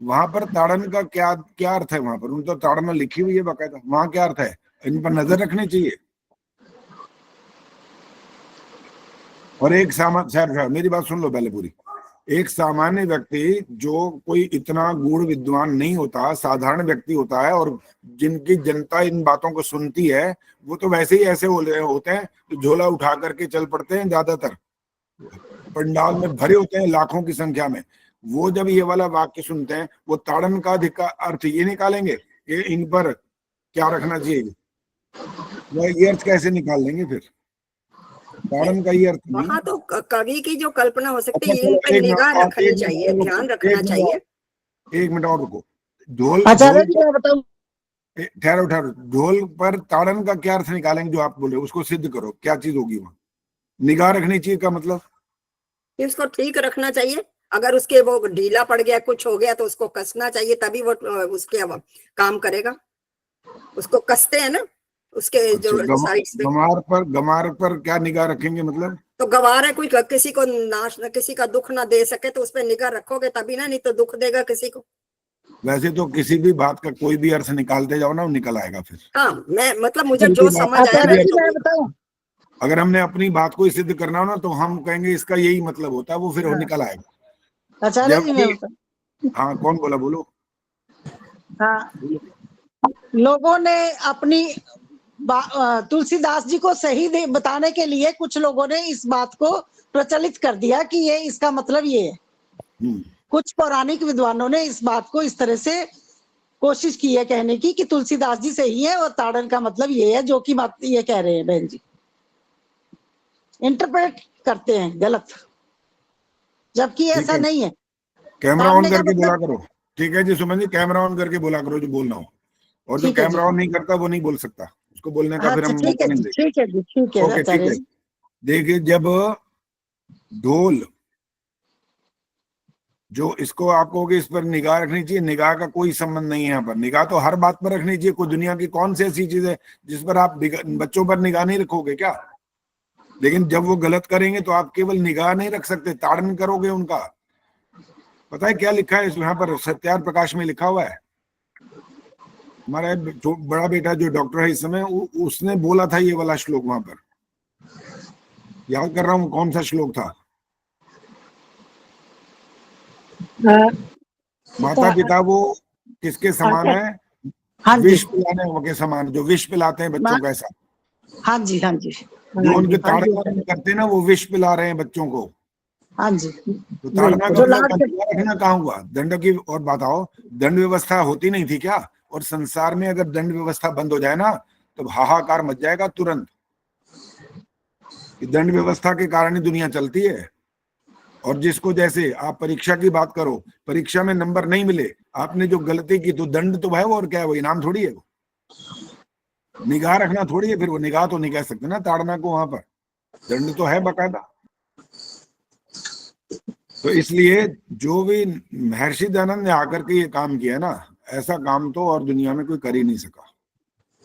वहां पर ताड़न का क्या क्या अर्थ है? वहां पर उन तो ताड़ना लिखी हुई है बाकायदा, वहां क्या अर्थ है? इन पर नजर रखनी चाहिए। और एक सामान्य, मेरी बात सुन लो पहले पूरी। एक सामान्य व्यक्ति जो कोई इतना गूढ़ विद्वान नहीं होता, साधारण व्यक्ति होता है, और जिनकी जनता इन बातों को सुनती है, वो तो वैसे ही ऐसे होते हैं तो झोला उठा करके चल पड़ते हैं। ज्यादातर पंडाल में भरे होते हैं लाखों की संख्या में। वो जब ये वाला वाक्य सुनते हैं, वो ताड़न का अर्थ ये निकालेंगे कि इन पर क्या रखना चाहिए, ये अर्थ कैसे निकाल लेंगे फिर? ताड़न का ये अर्थ नहीं। वहाँ तो कवि की जो कल्पना हो सकती है, इन पर निगाह रखनी चाहिए, ध्यान रखना चाहिए। एक मिनट और रुको। ढोल, ठहरो, ढोल पर ताड़न का क्या अर्थ निकालेंगे जो आप बोले, उसको सिद्ध करो, क्या चीज होगी वहां? निगाह रखनी चाहिए का मतलब उसको ठीक रखना चाहिए। अगर उसके वो ढीला पड़ गया, कुछ हो गया, तो उसको कसना चाहिए, तभी वो उसके काम करेगा। उसको कसते हैं ना उसके जो साइड्स पे। गमार पर क्या निगाह रखेंगे मतलब? तो गवार है, कोई किसी को नाश न, किसी का दुख ना दे सके, तो उस पर निगाह रखोगे तभी ना, नहीं तो दुख देगा किसी को। वैसे तो किसी भी बात का कोई भी अर्थ निकालते जाओ ना, वो निकल आएगा फिर। हाँ, मैं मतलब मुझे जो समझ आया, अगर हमने अपनी बात को सिद्ध करना हो ना, तो हम कहेंगे इसका यही मतलब होता है, वो फिर वो निकल आएगा। हाँ, कौन बोला? बोलो। हाँ, लोगों ने अपनी तुलसीदास जी को सही बताने के लिए कुछ लोगों ने इस बात को प्रचलित कर दिया कि ये इसका मतलब ये है। कुछ पौराणिक विद्वानों ने इस बात को इस तरह से कोशिश की है कहने की कि तुलसीदास जी सही है और ताड़न का मतलब ये है, जो कि बात ये कह रहे हैं बहन जी। इंटरप्रेट करते हैं गलत, जबकि ऐसा नहीं है। कैमरा ऑन करके बोला करो, ठीक है जी सुमन जी? कैमरा ऑन करके बोला करो जो बोलना हो, और जो कैमरा ऑन नहीं करता वो नहीं बोल सकता। उसको बोलने का फिर हम ठीक है। देखिए, जब ढोल, जो इसको आप कहोगे इस पर निगाह रखनी चाहिए, निगाह का कोई संबंध नहीं है यहाँ पर। निगाह तो हर बात पर रखनी चाहिए। कोई दुनिया की कौन सी ऐसी चीज है जिस पर आप बच्चों पर निगाह नहीं रखोगे क्या? लेकिन जब वो गलत करेंगे तो आप केवल निगाह नहीं रख सकते, ताड़न करोगे उनका। पता है क्या लिखा है यहाँ पर? सत्यार्थ प्रकाश में लिखा हुआ है। हमारा बड़ा बेटा जो डॉक्टर है इस समय, उसने बोला था ये वाला श्लोक वहां पर। याद कर रहा हूँ कौन सा श्लोक था। माता पिता वो किसके समान है? विष पिलाने के समान, जो विष पिलाते हैं बच्चों को, ऐसा। हाँ जी, हाँ जी। जो उनके ताड़ना करते हैं ना, वो विष पिला रहे हैं बच्चों को। हाँ जी। तो ताड़ना का रखना कहाँ हुआ? दंड की और बताओ, दंड व्यवस्था होती नहीं थी क्या? और संसार में अगर दंड व्यवस्था बंद हो जाए ना, तो हाहाकार मच जाएगा तुरंत। दंड व्यवस्था के कारण ही दुनिया चलती है। और जिसको, जैसे आप परीक्षा की बात करो, परीक्षा में नंबर नहीं मिले, आपने जो गलती की, तो दंड तो है वो, और क्या है वो? इनाम थोड़ी है वो। निगाह रखना थोड़ी है फिर वो। निगाह तो नहीं कह सकते ना ताड़ना को, वहां पर दंड तो है बकायदा। तो इसलिए जो भी महर्षि दयानंद ने आकर के ये काम किया ना, ऐसा काम तो और दुनिया में कोई कर ही नहीं सका।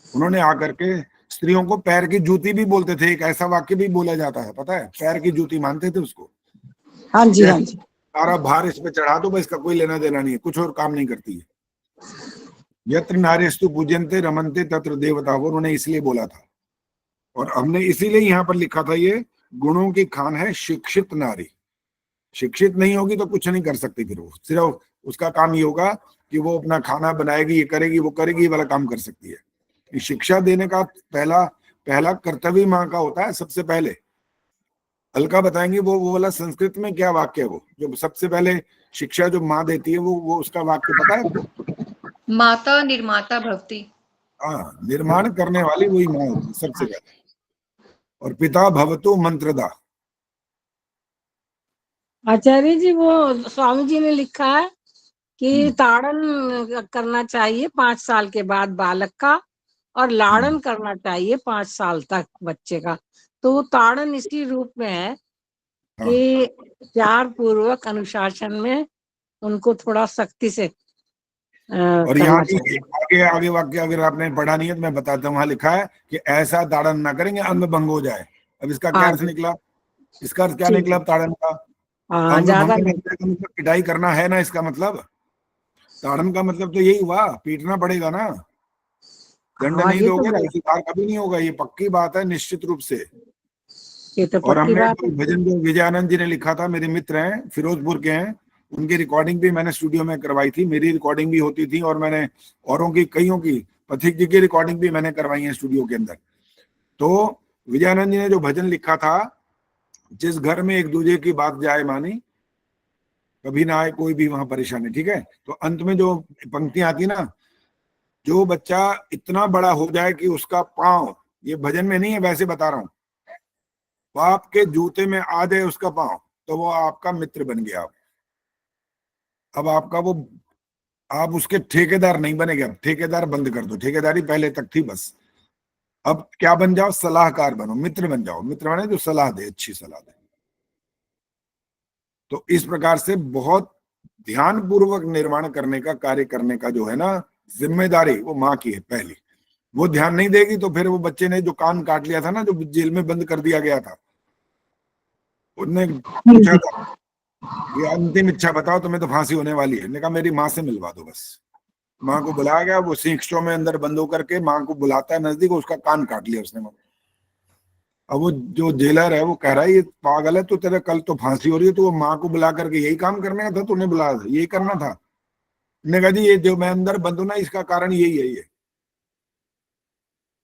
उन्होंने आकर के स्त्रियों को पैर की जूती भी बोलते थे। एक ऐसा वाक्य भी बोला जाता है, पता है? पैर की जूती मानते थे उसको। हाँ जी, हाँ जी। सारा भार इस पे चढ़ा दो, बस इसका कोई लेना देना नहीं है, कुछ और काम नहीं करती है। यत्र नार्यस्तु पूज्यन्ते रमन्ते तत्र देवता, वो उन्होंने इसलिए बोला था। और हमने इसीलिए यहाँ पर लिखा था, ये गुणों की खान है शिक्षित नारी। शिक्षित नहीं होगी तो कुछ नहीं कर सकती फिर वो। सिर्फ उसका काम ये होगा कि वो अपना खाना बनाएगी, ये करेगी, वो करेगी, ये वाला काम कर सकती है। शिक्षा देने का पहला कर्तव्य माँ का होता है सबसे पहले। अलका बताएंगे वो वाला संस्कृत में क्या वाक्य है, वो जो सबसे पहले शिक्षा जो माँ देती है, वो उसका वाक्य पता है आपको? माता निर्माता भवती। हाँ, निर्माण करने वाली वही माँ होती है सबसे पहले। और पिता भवतु मंत्रदा। आचार्य जी, वो स्वामी जी ने लिखा है कि ताड़न करना चाहिए 5 साल के बाद बालक का, और लाड़न करना चाहिए 5 साल तक बच्चे का। तो ताड़न इसी रूप में है कि प्यार पूर्वक अनुशासन में उनको थोड़ा सख्ती से और यहाँ करना चाहिए। आगे आगे वाक्य अगर आपने पढ़ा नहीं है तो मैं बताता हूँ, वहां लिखा है कि ऐसा ताड़न ना करेंगे अंग भंग हो जाए। अब इसका क्या अर्थ निकला? इसका अर्थ क्या निकला ताड़न का? अंग ज्यादा भंग का मतलब पिटाई करना है ना, इसका मतलब ताड़न का मतलब तो यही हुआ, पीटना पड़ेगा ना। दंड नहीं ये दोगे तो तो सुधार कभी नहीं होगा, ये पक्की बात है निश्चित रूप से। ये तो और पक्की हमने बात जो भजन जो विजयानंद जी ने लिखा था, मेरे मित्र हैं, फिरोजपुर के हैं, उनकी रिकॉर्डिंग भी मैंने स्टूडियो में करवाई थी, मेरी रिकॉर्डिंग भी होती थी, और मैंने औरों की कईयों की, पथिक जी की रिकॉर्डिंग भी मैंने करवाई है स्टूडियो के अंदर। तो विजयानंद जी ने जो भजन लिखा था, जिस घर में एक दूसरे की बात जाए मानी, कभी ना आए कोई भी वहां परेशानी, ठीक है। तो अंत में जो पंक्तियां आती ना, जो बच्चा इतना बड़ा हो जाए कि उसका पांव, ये भजन में नहीं है वैसे बता रहा हूं, वो आपके जूते में आ जाए उसका पांव, तो वो आपका मित्र बन गया। अब आपका वो, आप उसके ठेकेदार नहीं बनेंगे, अब ठेकेदार बंद कर दो, ठेकेदारी पहले तक थी बस। अब क्या बन जाओ? सलाहकार बनो, मित्र बन जाओ। मित्र बने जो सलाह दे, अच्छी सलाह दे। तो इस प्रकार से बहुत ध्यान पूर्वक निर्माण करने का, कार्य करने का जो है ना जिम्मेदारी, वो माँ की है पहली। वो ध्यान नहीं देगी तो फिर वो बच्चे ने जो कान काट लिया था ना, जो जेल में बंद कर दिया गया था, उनने पूछा था ये अंतिम इच्छा बताओ, तुम्हें तो फांसी होने वाली है। ने कहा मेरी माँ से मिलवा दो बस। माँ को बुलाया गया, वो सिंकस्टो में अंदर बंद होकर के माँ को बुलाता है नजदीक, उसका कान काट लिया उसने। अब वो जो जेलर है वो कह रहा है ये पागल है, तो तेरे कल तो फांसी हो रही है, तो वो माँ को बुला करके यही काम करने का था, तूने बुलाया था, यही करना था। ने कहा जी ये जो मैं अंदर बंद हूं ना, इसका कारण यही है। ये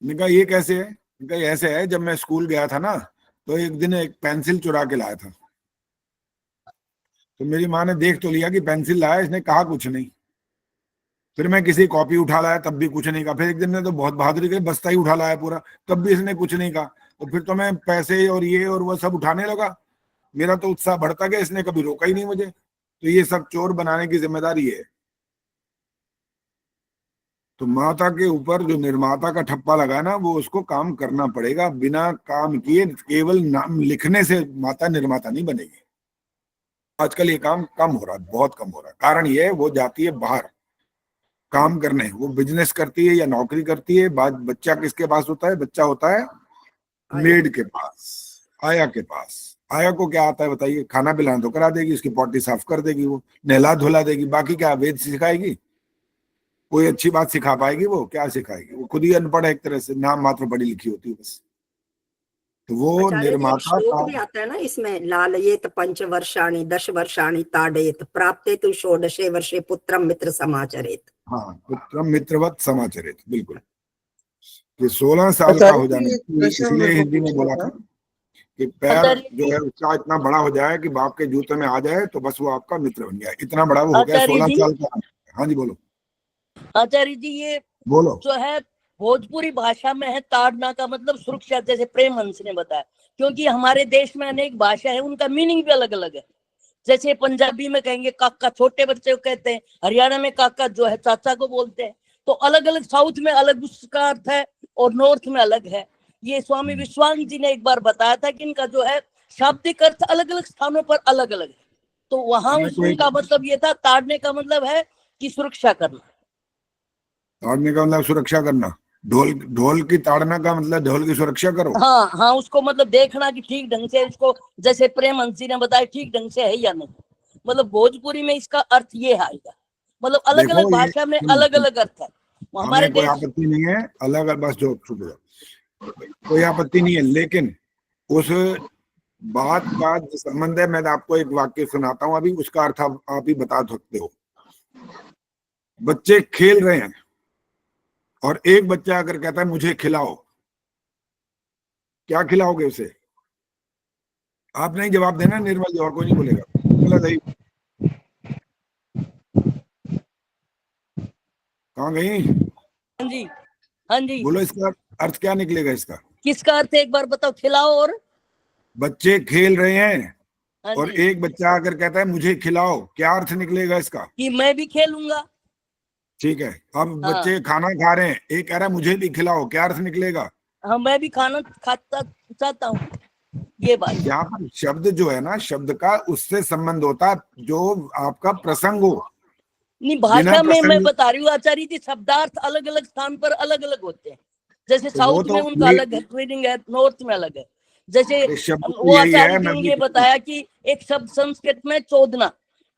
ने कहा ये कैसे है? कहा ऐसे है, जब मैं स्कूल गया था ना, तो एक दिन एक पेंसिल चुरा के लाया था, तो मेरी माँ ने देख तो लिया कि पेंसिल लाया, इसने कहा कुछ नहीं। फिर मैं किसी कॉपी उठा लाया, तब भी कुछ नहीं कहा। फिर एक दिन ने तो बहुत बहादुरी के बस्ता ही उठा लाया पूरा, तब भी इसने कुछ नहीं कहा। तो फिर तो मैं पैसे और ये और वो सब उठाने लगा, मेरा तो उत्साह बढ़ता गया, इसने कभी रोका ही नहीं मुझे। तो ये सब चोर बनाने की जिम्मेदारी है। तो माता के ऊपर जो निर्माता का ठप्पा लगा ना, वो उसको काम करना पड़ेगा। बिना काम किए केवल नाम लिखने से माता निर्माता नहीं बनेगी। आजकल ये काम कम हो रहा है, बहुत कम हो रहा है। कारण ये है, वो जाती है बाहर काम करने, वो बिजनेस करती है या नौकरी करती है। बाद बच्चा किसके पास होता है? बच्चा होता है मेड के पास, आया के पास। आया को क्या आता है बताइए? खाना पिलाना तो करा देगी, उसकी पॉटी साफ कर देगी, वो नहला धुला देगी, बाकी क्या वेद सिखाएगी? कोई अच्छी बात सिखा पाएगी? वो क्या सिखाएगी? वो खुद ही अनपढ़ है, एक तरह से नाम मात्र पढ़ी लिखी होती है बस। तो वो आचार्य जी, एक निर्माता श्लोक भी आता है ना इसमें, लालयेत 5 वर्षाणि 10 वर्षाणि ताड़येत प्राप्ते तु षोडशे वर्षे पुत्रम मित्र समाचरेत। हाँ, पुत्रम मित्रवत समाचरेत, बिल्कुल। कि 16 साल का हो जाने, इसलिए हिंदी में बोला था कि पैर जो है उसका इतना बड़ा हो जाए कि बाप के जूते में आ जाए, तो बस वो आपका मित्र बन गया। इतना बड़ा वो हो गया, 16 साल का। हाँ जी बोलो। आचार्य जी, ये बोलो। जो है भोजपुरी भाषा में है, ताड़ना का मतलब सुरक्षा, जैसे प्रेम हंस ने बताया। क्योंकि हमारे देश में अनेक भाषा है, उनका मीनिंग भी अलग अलग है। जैसे पंजाबी में कहेंगे काका, छोटे बच्चे को कहते हैं। हरियाणा में काका जो है चाचा को बोलते हैं। तो अलग अलग, साउथ में अलग उसका अर्थ है और नॉर्थ में अलग है। ये स्वामी विश्वान जी ने एक बार बताया था कि इनका जो है शाब्दिक अर्थ अलग अलग स्थानों पर अलग अलग है। तो वहां उनका मतलब ये था, ताड़ने का मतलब है कि सुरक्षा करना। ताड़ने का मतलब सुरक्षा करना। ढोल की ताड़ना का मतलब ढोल की सुरक्षा करो। हाँ हाँ, उसको मतलब देखना कि ठीक ढंग से इसको, जैसे प्रेम हंसी ने बताया, ठीक ढंग से है या नहीं। मतलब भोजपुरी में इसका अर्थ ये आएगा। मतलब अलग अलग भाषा में अलग अलग अर्थ है। हमारे कोई आपत्ति नहीं है, अलग बस जो कोई आपत्ति नहीं है, लेकिन उस बात का जो संबंध है, मैं आपको एक वाक्य सुनाता हूं अभी, उसका अर्थ आप ही बता सकते हो। बच्चे खेल रहे हैं और एक बच्चा अगर कहता है मुझे खिलाओ, क्या खिलाओगे उसे? आप नहीं जवाब देना निर्मल जी, और कोई नहीं बोलेगा। बोला दही। कहाँ गई? हाँ जी, हाँ जी। बोलो, इसका अर्थ क्या निकलेगा? इसका किसका अर्थ एक बार बताओ? खिलाओ और बच्चे खेल रहे हैं हाँ और जी, एक बच्चा आकर कहता है मुझे खिलाओ, क्या अर्थ निकलेगा इसका? कि मैं भी खेलूंगा। ठीक है, अब हाँ बच्चे खाना खा रहे हैं, एक कह रहा है मुझे भी खिलाओ, क्या अर्थ निकलेगा? हाँ, मैं भी खाना खाता चाहता हूँ, ये बात। यहाँ पर शब्द जो है ना, शब्द का उससे संबंध होता है जो आपका प्रसंग हो। नहीं, बिना भाषा में मैं प्रसंग, बता रही हूँ आचार्य जी, शब्दार्थ अलग अलग स्थान पर अलग अलग होते हैं। जैसे तो वो साउथ तो में उनका अलग है मीनिंग है, नॉर्थ में अलग है। जैसे अरे शब्द तो वो यही आचार्य है, जी मैं ने भी ये बताया कि एक शब्द संस्कृत में चोदना,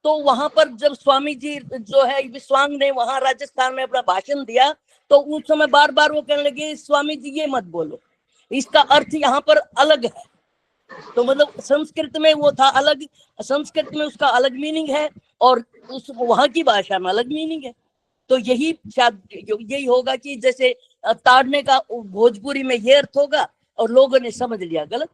तो वहां पर जब स्वामी जी जो है विश्वांग ने वहां राजस्थान में अपना भाषण दिया, तो उस समय बार बार वो कहने लगे स्वामी जी ये मत बोलो, इसका अर्थ यहाँ पर अलग है। तो मतलब संस्कृत में वो था अलग, संस्कृत में उसका अलग मीनिंग है और उस वहां की भाषा में अलग मीनिंग है। तो यही शायद यही होगा कि जैसे ताड़ने का भोजपुरी में ये अर्थ होगा और लोगों ने समझ लिया गलत।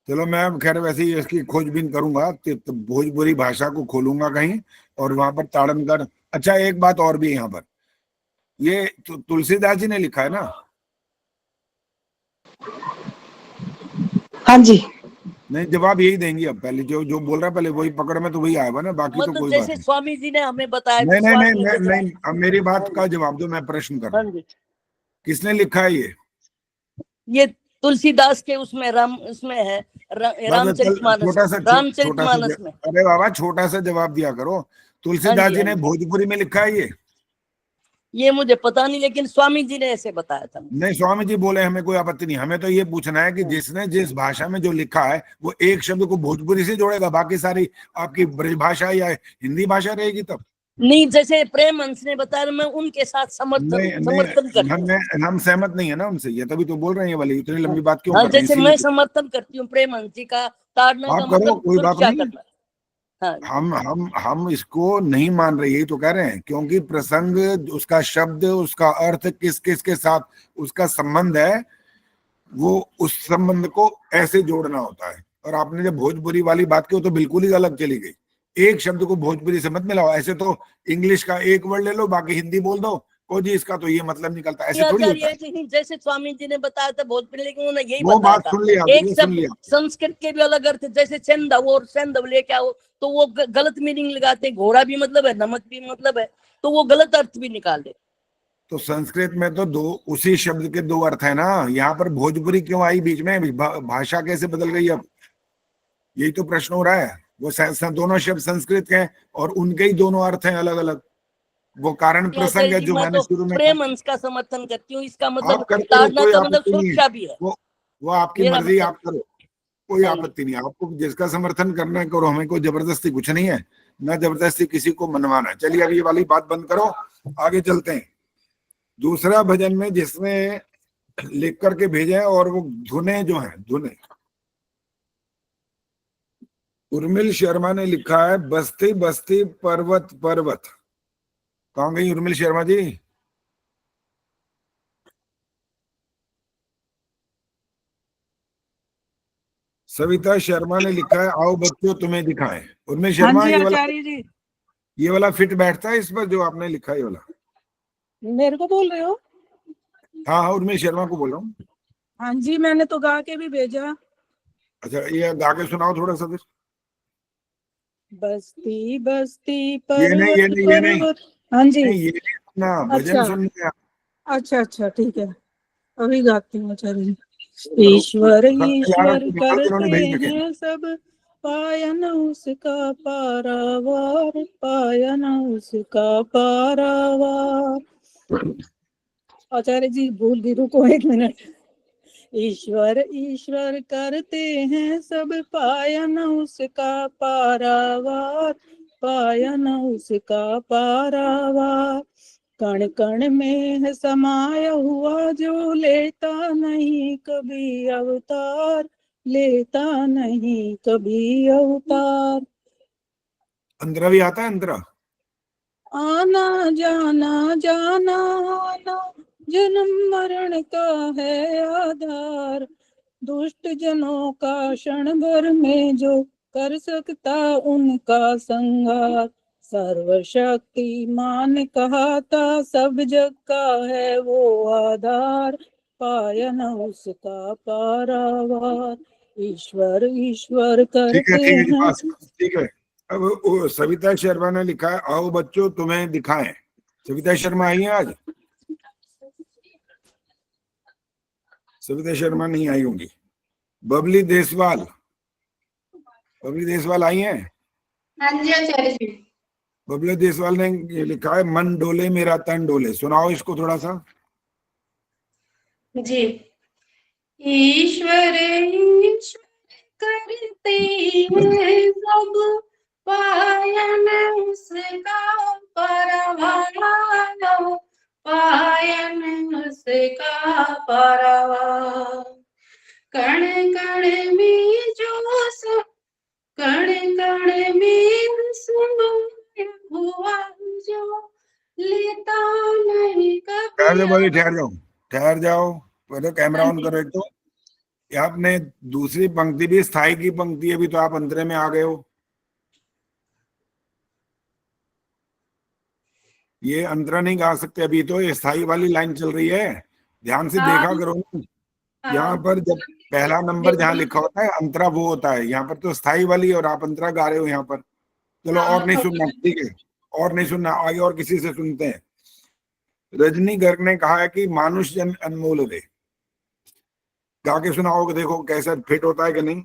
चलो मैं खैर वैसे ही इसकी खोजबीन करूंगा, तो भोजपुरी भाषा को खोलूंगा कहीं और वहां पर ताड़न कर। अच्छा एक बात और भी यहाँ पर, ये तुलसीदास जी ने लिखा है ना? हाँ जी, नहीं, जवाब यही देंगी अब, पहले जो जो बोल रहा है पहले वही पकड़ में, तो वही आएगा ना, बाकी तो मतलब कोई बात जैसे नहीं। स्वामी जी ने हमें बताया नहीं नहीं नहीं विश्वास में नहीं, गुजरा। नहीं अब मेरी हाँ बात का जवाब दो, मैं प्रश्न कर रहा हूँ। जी, किसने लिखा है ये तुलसीदास के उसमें राम उसमें है बस रामचरितमानस, छोटा सा छोटा सा रामचरितमानस में। अरे बाबा छोटा सा जवाब दिया करो। हाँ तुलसीदास जी, जी हाँ ने जी, भोजपुरी में लिखा है ये मुझे पता नहीं, लेकिन स्वामी जी ने ऐसे बताया था। नहीं, स्वामी जी बोले हमें कोई आपत्ति नहीं, हमें तो ये पूछना है कि जिसने जिस भाषा में जो लिखा है वो एक शब्द को भोजपुरी से जोड़ेगा, बाकी सारी आपकी ब्रज भाषा या हिंदी भाषा रहेगी तब। नहीं, जैसे प्रेम हंस ने बताया, मैं उनके साथ समर्थन नहीं नहीं, करती हूँ। हम सहमत नहीं है ना उनसे, ये तभी तो बोल रहे हैं, ये वाली इतनी लंबी बात क्यों हाँ, कर रहे हैं, जैसे इसीलिए मैं तो। समर्थन करती हूँ प्रेम हंस जी का, ताड़ना का आप करो, मतलब कोई बात सुरक्षा नहीं। करना। हाँ, हम इसको नहीं मान रहे, यही तो कह रहे हैं, क्योंकि प्रसंग, उसका शब्द, उसका अर्थ किस किस के साथ उसका संबंध है, वो उस संबंध को ऐसे जोड़ना होता है। और आपने जब भोजपुरी वाली बात की, वो तो बिल्कुल ही अलग चली गई। एक शब्द को भोजपुरी से मत मिलाओ, ऐसे तो इंग्लिश का एक वर्ड ले लो, बाकी हिंदी बोल दो, को जी इसका तो ये मतलब निकलता, ऐसे थोड़ी होता है। जैसे स्वामी जी ने बताया था भोजपुरी, लेकिन उन्होंने यही वो बताया बात था सुन लिया, एक ये सुन शब्द लिया। संस्कृत के भी अलग अर्थ, जैसे सेंधव और सेंधव ले क्या हो, तो वो गलत मीनिंग लगाते हैं, घोड़ा भी मतलब है, नमक भी मतलब है, तो वो गलत अर्थ भी निकाल दे। तो संस्कृत में तो दो, उसी शब्द के दो अर्थ है ना, यहाँ पर भोजपुरी क्यों आई बीच में, भाषा कैसे बदल गई अब, यही तो प्रश्न हो रहा है। वो दोनों शब्द संस्कृत के हैं और उनके ही दोनों अर्थ हैं अलग अलग, वो कारण प्रसंग है जो मैं मैंने तो शुरू में प्रेम अंश का समर्थन करती हूँ, इसका मतलब आप करते रहो, ताड़ना कोई का मतलब आपत्ति नहीं है, सुरक्षा भी है, वो आपकी मेरा मर्जी, मतलब। आप करो, कोई हाँ, आपत्ति नहीं, आपको जिसका समर्थन करना है करो, हमें कोई जबरदस्ती कुछ नहीं है, ना जबरदस्ती किसी को मनवाना है। चलिए अब ये वाली बात बंद करो, आगे चलते हैं। दूसरा भजन में जिसने लिख करके भेजे हैं, और वो धुने जो है, धुने उर्मिल शर्मा ने लिखा है, बस्ती बस्ती पर्वत पर्वत। कहाँ गई उर्मिल शर्मा जी? सविता शर्मा ने लिखा है, आओ बच्चों तुम्हें दिखाएं। उर्मिल हाँ शर्मा, जी आचार्य जी, ये वाला फिट बैठता है इस पर जो आपने लिखा है, ये वाला? मेरे को बोल रहे हो? हाँ हाँ, उर्मिल शर्मा को बोल रहा हूँ। हाँ जी, मैंने तो गा के भी भेजा। अच्छा, ये गा के सुनाओ थोड़ा सा फिर। बस्ती बस्ती ये नहीं, ये पर्वत नहीं, ये नहीं, पर्वत। हाँ जी, नहीं ये नहीं सुनना, भजन अच्छा सुनना। अच्छा अच्छा, ठीक है, अभी गाती हूँ आचार्य जी। करो, ईश्वर यार ईश्वर आपको निकाल के इन्होंने करते भेज रखे। हैं सब, पाया न उसका पारावार, पाया न उसका पारावार। आचार्य जी भूल गई, रुको एक मिनट। ईश्वर ईश्वर करते हैं सब, पाया न उसका पारावार, पाया न उसका पारावार। कण कण में है समाया हुआ, जो लेता नहीं कभी अवतार, लेता नहीं कभी अवतार। अंतरा भी आता है, अंतरा? आना जाना जाना आना, जन्म मरण का है आधार, दुष्ट जनों का क्षण भर में जो कर सकता उनका संहार। सर्वशक्तिमान कहता सब जग का है वो आधार, पाया न उसका पारावार, ईश्वर ईश्वर ठीक है करते ठीक है जी, हैं। बस ठीक है। अब वो सविता शर्मा ने लिखा है, आओ बच्चों तुम्हें दिखाएं। सविता शर्मा आई है आज? सविता शर्मा नहीं आई होंगी। बबली देसवाल, बबली देसवाल आई हैं? हाँ जी आचार्य जी। बबली देसवाल ने ये लिखा है, मन डोले मेरा तन डोले। सुनाओ इसको थोड़ा सा। जी। ईश्वर ईश्वर करते हैं सब, पायन उसका परवाह, पायन उसका परवाह। कण कण में जो सब, कण कण में समाया हुआ जो, लेता नहीं ठहर कभी। जाओ बबली, ठहर जाओ, ठहर जाओ। पहले कैमरा ऑन करो एक तो। ये आपने दूसरी पंक्ति भी स्थाई की पंक्ति है, अभी तो आप अंतरे में आ गए हो। ये अंतरा नहीं गा सकते अभी, तो ये स्थाई वाली लाइन चल रही है, ध्यान से देखा करो। यहाँ पर जब पहला नंबर जहाँ लिखा होता है अंतरा वो होता है, यहाँ पर तो स्थाई वाली और आप अंतरा गा रहे हो यहाँ पर। चलो और नहीं सुनना, ठीक है, और नहीं सुनना, आगे और किसी से सुनते हैं। रजनी गर्ग ने कहा है कि मानुष जन अनमोल दे। गा के सुनाओगे, देखो कैसा फिट होता है कि नहीं।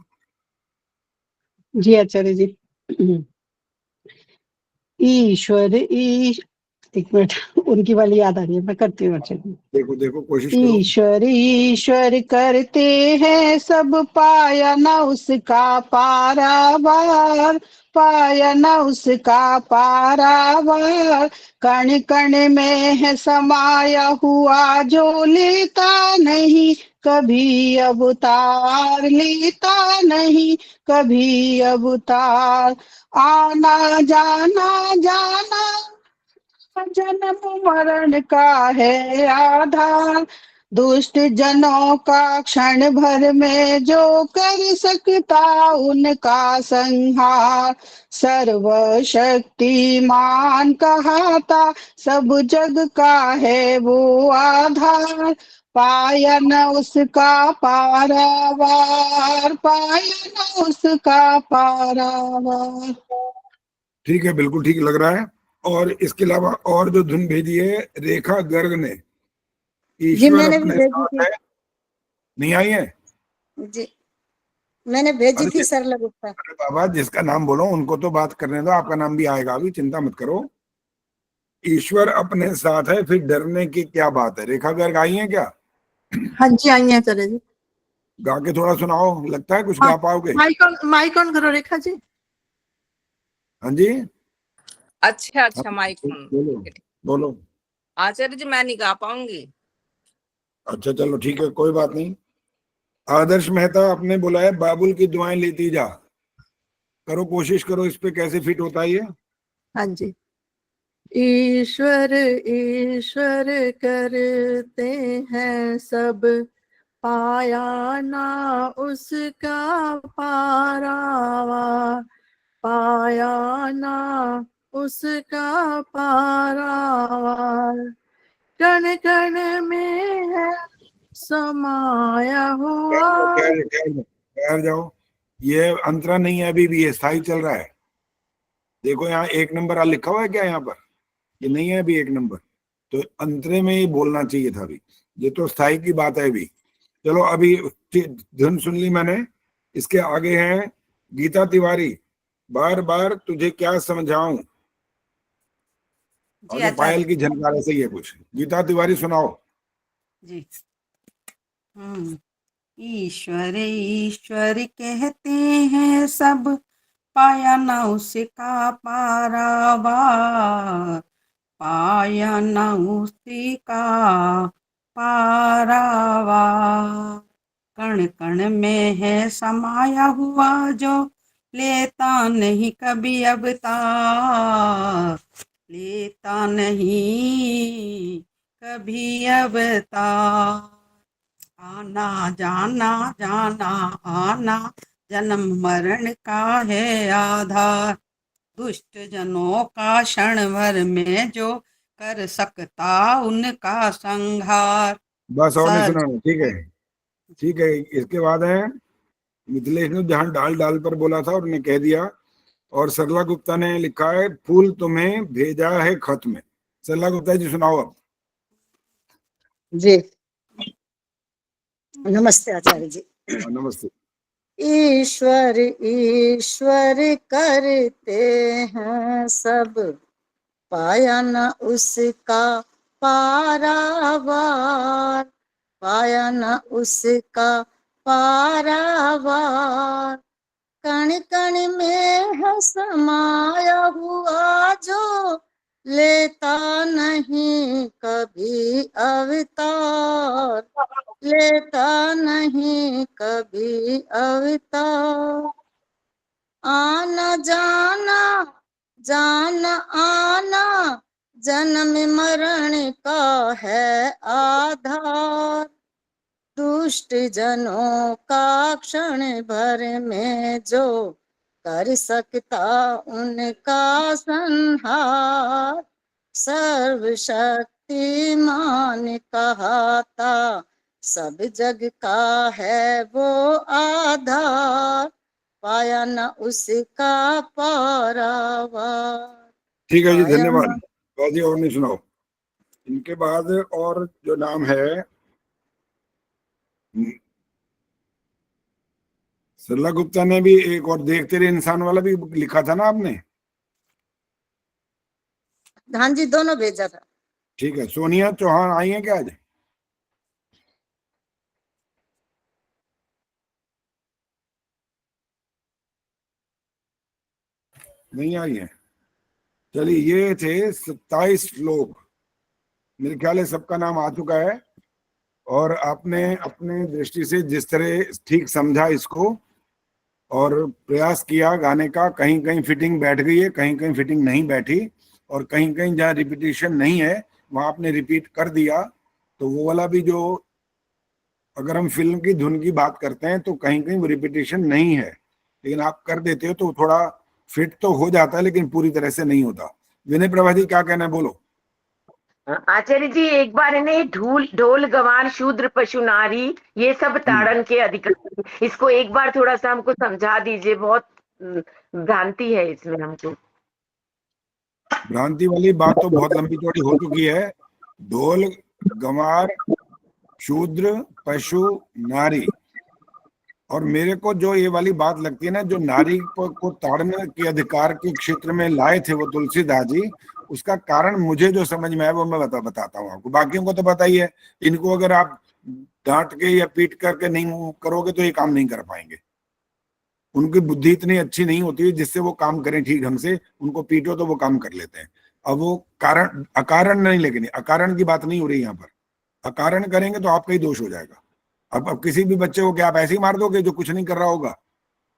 जी आचार्य जी। ईश्वर एक मिनट, उनकी वाली याद आ रही है, मैं करती हूँ आचार्य जी। देखो देखो कोशिश करो। ईश्वर ईश्वर करते हैं सब, पाया न उसका पारावार, पाया न उसका पारावार। कण कण में है समाया हुआ जो, लेता नहीं कभी अवतार, लेता नहीं कभी अवतार। आना जाना जाना जन्म मरण का है आधार, दुष्ट जनों का क्षण भर में जो कर सकता उनका संहार। सर्वशक्तिमान कहाता सब जग का है वो आधार, पाया न उसका पारावार, पाया न उसका पारावार। ठीक है, बिल्कुल ठीक लग रहा है। और इसके अलावा और जो धुन भेजी है रेखा गर्ग ने, ईश्वर अपने साथ है, नहीं आई है? जी मैंने भेजी अरे थी सर लगुप्ता। अरे बाबा, जिसका नाम बोलो उनको तो बात करने दो, आपका नाम भी आएगा अभी, चिंता मत करो। ईश्वर अपने साथ है, फिर डरने की क्या बात है। रेखा गर्ग आई है क्या? हाँ जी आई है आचार्य जी। गा के थोड़ा सुनाओ, लगता है कुछ गा पाओगे। माइक ऑन करो रेखा जी। हाँ जी, अच्छा अच्छा, माइक बोलो बोलो। आचार्य जी मैं नहीं गा पाऊंगी। अच्छा चलो ठीक है, कोई बात नहीं। आदर्श मेहता आपने बोला है बाबुल की दुआएं लेती जा, करो कोशिश करो, इस पे कैसे फिट होता है ये। हाँ जी। ईश्वर ईश्वर करते हैं सब, पाया ना उसका पारावार, पाया ना उसका पारावार। कण कण में है समाया हुआ। ठहर जाओ, ये अंतरा नहीं है अभी भी, ये स्थाई चल रहा है। देखो यहाँ एक नंबर लिखा हुआ है क्या यहाँ पर? ये नहीं है अभी एक नंबर, तो अंतरे में ही बोलना चाहिए था अभी। ये तो स्थाई की बात है अभी। चलो अभी धुन सुन ली मैंने, इसके आगे हैं गीता तिवारी, बार बार तुझे क्या समझाऊं। और पायल की झनकार ऐसे ही है कुछ। गीता तिवारी सुनाओ जी। ईश्वर ईश्वर कहते हैं सब, पाया न उसका पारावार, पाया न उसका पारावार। कण कण में है समाया हुआ जो, लेता नहीं कभी अवतार, लेता नहीं कभी अवतार। आना जाना जाना आना, जन्म मरण का है आधार, दुष्ट जनों का क्षण भर में जो कर सकता उनका संहार। बस, और नहीं सुनाना, ठीक है ठीक है। इसके बाद है मिथिलेश ने जहां डाल डाल पर बोला था उन्होंने कह दिया। और सरला गुप्ता ने लिखा है फूल तुम्हें भेजा है खत में। सरला गुप्ता जी सुनाओ अब। जी नमस्ते आचार्य जी। नमस्ते। ईश्वर ईश्वर करते हैं सब, पाया न उसका पारावार, पाया न उसका पारावार। कण कण में है समाया हुआ जो, लेता नहीं कभी अवतार, लेता नहीं कभी अवतार। आना जाना जाना आना, जन्म मरण का है आधार। दुष्ट जनों का क्षण भर में जो कर सकता उनका संहार। सर्वशक्तिमान कहाता सब जग का है वो आधार, पाया न उसका पारावार। ठीक है जी, धन्यवाद। बाजी और नहीं सुनाओ। इनके बाद और जो नाम है सरला गुप्ता ने भी एक और देख तेरे इंसान वाला भी लिखा था ना आपने? हाँ जी, दोनों भेजा था। ठीक है। सोनिया चौहान आई है क्या आज? नहीं आई है। चलिए, ये थे 27 लोग। मेरे ख्याल है सबका नाम आ चुका है। और आपने अपने दृष्टि से जिस तरह ठीक समझा इसको और प्रयास किया गाने का, कहीं कहीं फिटिंग बैठ गई है, कहीं कहीं फिटिंग नहीं बैठी, और कहीं कहीं जहाँ रिपीटिशन नहीं है वहां आपने रिपीट कर दिया। तो वो वाला भी जो, अगर हम फिल्म की धुन की बात करते हैं तो कहीं कहीं वो रिपीटिशन नहीं है, लेकिन आप कर देते हो तो थोड़ा फिट तो हो जाता है, लेकिन पूरी तरह से नहीं होता। विनय प्रभा जी क्या कहना है, बोलो। आचार्य जी, एक बार इन्हें ढोल गवार शूद्र पशु नारी ये सब ताड़न के अधिकारी, इसको एक बार थोड़ा सा हमको समझा दीजिए। बहुत भ्रांति है इसमें हमको। भ्रांति वाली बात तो बहुत लंबी चौड़ी हो चुकी है। ढोल गंवार शूद्र पशु नारी, और मेरे को जो ये वाली बात लगती है ना, जो नारी को ताड़ने के अधिकार के क्षेत्र में लाए थे वो तुलसीदास जी, उसका कारण मुझे जो समझ में आया वो मैं बताता हूँ आपको। बाकियों को तो पता ही है। इनको अगर आप डांट के या पीट करके नहीं करोगे तो ये काम नहीं कर पाएंगे। उनकी बुद्धि इतनी अच्छी नहीं होती है जिससे वो काम करें ठीक ढंग से। उनको पीटो तो वो काम कर लेते हैं। अब वो कारण अकारण नहीं, लेकिन अकारण की बात नहीं हो रही यहाँ पर। अकारण करेंगे तो आपका ही दोष हो जाएगा। अब किसी भी बच्चे को क्या आप ऐसे ही मार दोगे जो कुछ नहीं कर रहा होगा?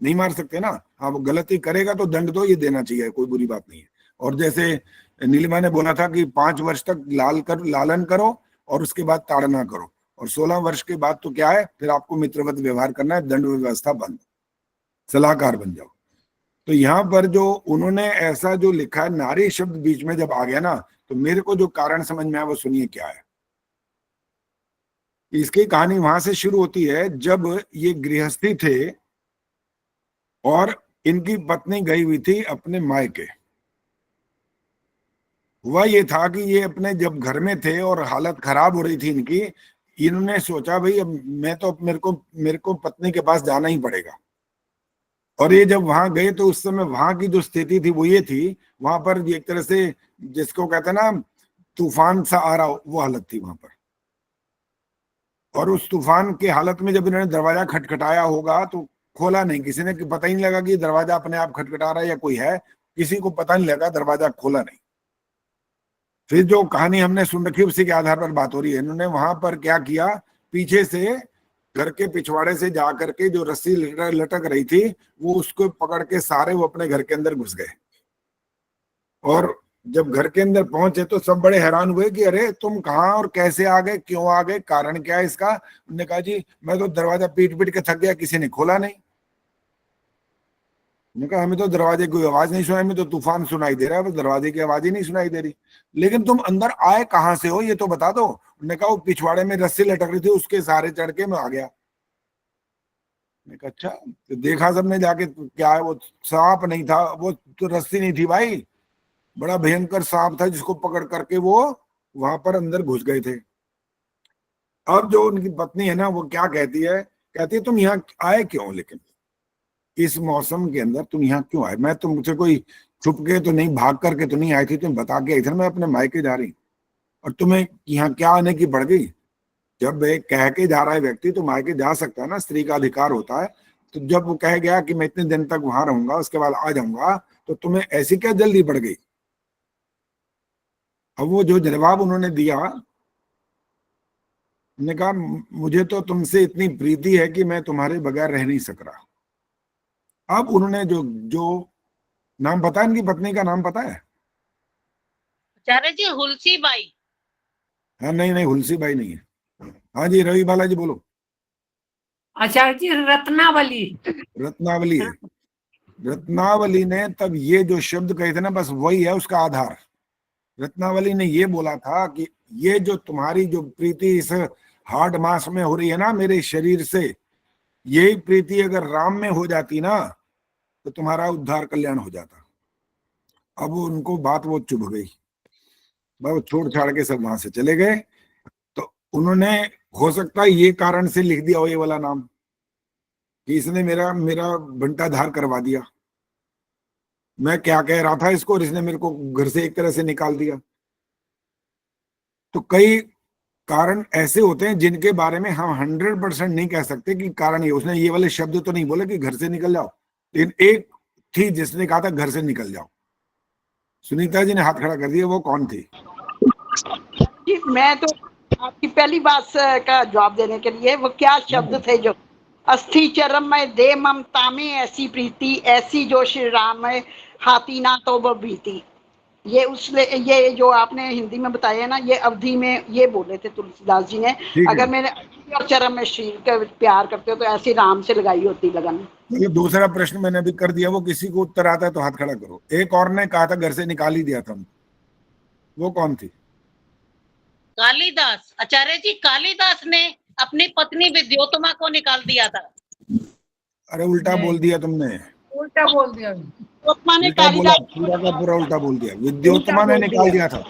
नहीं मार सकते ना। हाँ, वो गलती करेगा तो दंड तो ये देना चाहिए, कोई बुरी बात नहीं है। और जैसे नीलिमा ने बोला था कि 5 वर्ष तक लालन करो और उसके बाद ताड़ना करो, और 16 वर्ष के बाद तो क्या है, फिर आपको मित्रवत व्यवहार करना है, दंड व्यवस्था बंद, सलाहकार बन जाओ। तो यहाँ पर जो उन्होंने ऐसा जो लिखा है, नारी शब्द बीच में जब आ गया ना, तो मेरे को जो कारण समझ में आया वो सुनिए क्या है। इसकी कहानी वहां से शुरू होती है जब ये गृहस्थी थे और इनकी पत्नी गई हुई थी अपने मायके। हुआ ये था कि ये अपने जब घर में थे और हालत खराब हो रही थी इनकी, इन्होंने सोचा भाई अब मैं तो मेरे को पत्नी के पास जाना ही पड़ेगा। और ये जब वहां गए तो उस समय वहां की जो स्थिति थी वो ये थी, वहां पर एक तरह से जिसको कहते हैं ना तूफान सा आ रहा, वो हालत थी वहां पर। और उस तूफान के हालत में जब इन्होंने दरवाजा खटखटाया होगा तो खोला नहीं, किसी ने पता ही नहीं लगा कि दरवाजा अपने आप खटखटा रहा है या कोई है, किसी को पता नहीं लगा, दरवाजा खोला नहीं। फिर जो कहानी हमने सुन रखी उसी के आधार पर बात हो रही है। इन्होंने वहां पर क्या किया, पीछे से घर के पिछवाड़े से जा करके जो रस्सी लटक रही थी वो उसको पकड़ के सारे वो अपने घर के अंदर घुस गए। और जब घर के अंदर पहुंचे तो सब बड़े हैरान हुए कि अरे तुम कहाँ और कैसे आ गए, क्यों आ गए, कारण क्या है इसका। उन्होंने कहा जी मैं तो दरवाजा पीट पीट के थक गया, किसी ने खोला नहीं। उन्होंने कहा हमें तो दरवाजे की आवाज नहीं सुनाई, हमें तो तूफान सुनाई दे रहा है, बस दरवाजे की आवाज ही नहीं सुनाई दे रही। लेकिन तुम अंदर आए कहाँ से हो ये तो बता दो। उन्होंने कहा वो पिछवाड़े में रस्सी लटक रही थी, उसके सहारे चढ़ के मैं आ गया। मैं कहा अच्छा, तो देखा सबने जाके तो क्या है, वो सांप नहीं था, वो तो रस्सी नहीं थी भाई, बड़ा भयंकर सांप था जिसको पकड़ करके वो वहां पर अंदर घुस गए थे। अब जो उनकी पत्नी है ना, वो क्या कहती है तुम यहाँ आए क्यों, लेकिन इस मौसम के अंदर तुम यहाँ क्यों आए? मैं तुमसे कोई छुप के तो नहीं, भाग करके तो नहीं आई थी, तुम बता के आई थी ना मैं अपने मायके जा रही, और तुम्हें यहाँ क्या आने की पड़ गई? जब एक कह के जा रहा है व्यक्ति तो मायके जा सकता है ना, स्त्री का अधिकार होता है। तो जब वो कह गया कि मैं इतने दिन तक वहां रहूंगा उसके बाद आ जाऊंगा, तो तुम्हें ऐसी क्या जल्दी पड़ गई? अब वो जो जवाब उन्होंने दिया, उन्होंने कहा मुझे तो तुमसे इतनी प्रीति है कि मैं तुम्हारे बगैर रह नहीं सक रहा। अब उन्होंने जो जो नाम पता है, इनकी पत्नी का नाम पता है? आचार्य जी हुलसी बाई। हाँ नहीं हुलसी बाई नहीं है। हाँ जी रवि बालाजी बोलो। आचार्य जी रत्नावली। रत्नावली है। रत्नावली ने तब ये जो शब्द कहे थे ना, बस वही है उसका आधार। रत्नावली ने ये बोला था कि ये जो तुम्हारी जो प्रीति इस हार्ड मास में हो रही है ना मेरे शरीर से, यही प्रीति अगर राम में हो जाती ना तो तुम्हारा उद्धार कल्याण हो जाता। अब उनको बात वो चुभ गई, वो छोड़ छाड़ के सब वहां से चले गए। तो उन्होंने हो सकता है ये कारण से लिख दिया हो ये वाला नाम कि इसने मेरा बंटा धार करवा दिया, मैं क्या कह रहा था इसको और इसने मेरे को घर से एक तरह से निकाल दिया। तो कई कारण ऐसे होते हैं जिनके बारे में हम 100% नहीं कह सकते कि कारण ये, उसने ये वाले शब्द तो नहीं बोले कि घर से निकल जाओ, लेकिन एक थी जिसने कहा था घर से निकल जाओ। सुनीता जी ने हाथ खड़ा कर दिया, वो कौन थी? मैं तो आपकी पहली बात का जवाब देने के लिए, वो क्या शब्द थे जो अस्थि चरम में दे ममता में ऐसी प्रीति, ऐसी जो श्री राम है हाथी ना तो वो बीती। ये जो आपने हिंदी में बताया ना, ये अवधि में ये बोले थे तुलसीदास जी ने, अगर मैंने और चरम में श्री का प्यार करते हो तो ऐसी राम से लगाई होती लगन। ये दूसरा प्रश्न मैंने अभी कर दिया, वो किसी को उत्तर आता है तो हाथ खड़ा करो। एक और ने कहा था घर से निकाल ही दिया था, वो कौन थी? कालिदास। आचार्य जी कालिदास ने अपनी पत्नी विद्योत्तमा को निकाल दिया था। अरे उल्टा बोल दिया तुमने, उल्टा बोल दिया। उल्टा बोला, पूरा का पूरा उल्टा बोल दिया। विद्योत्तमा ने निकाल दिया था।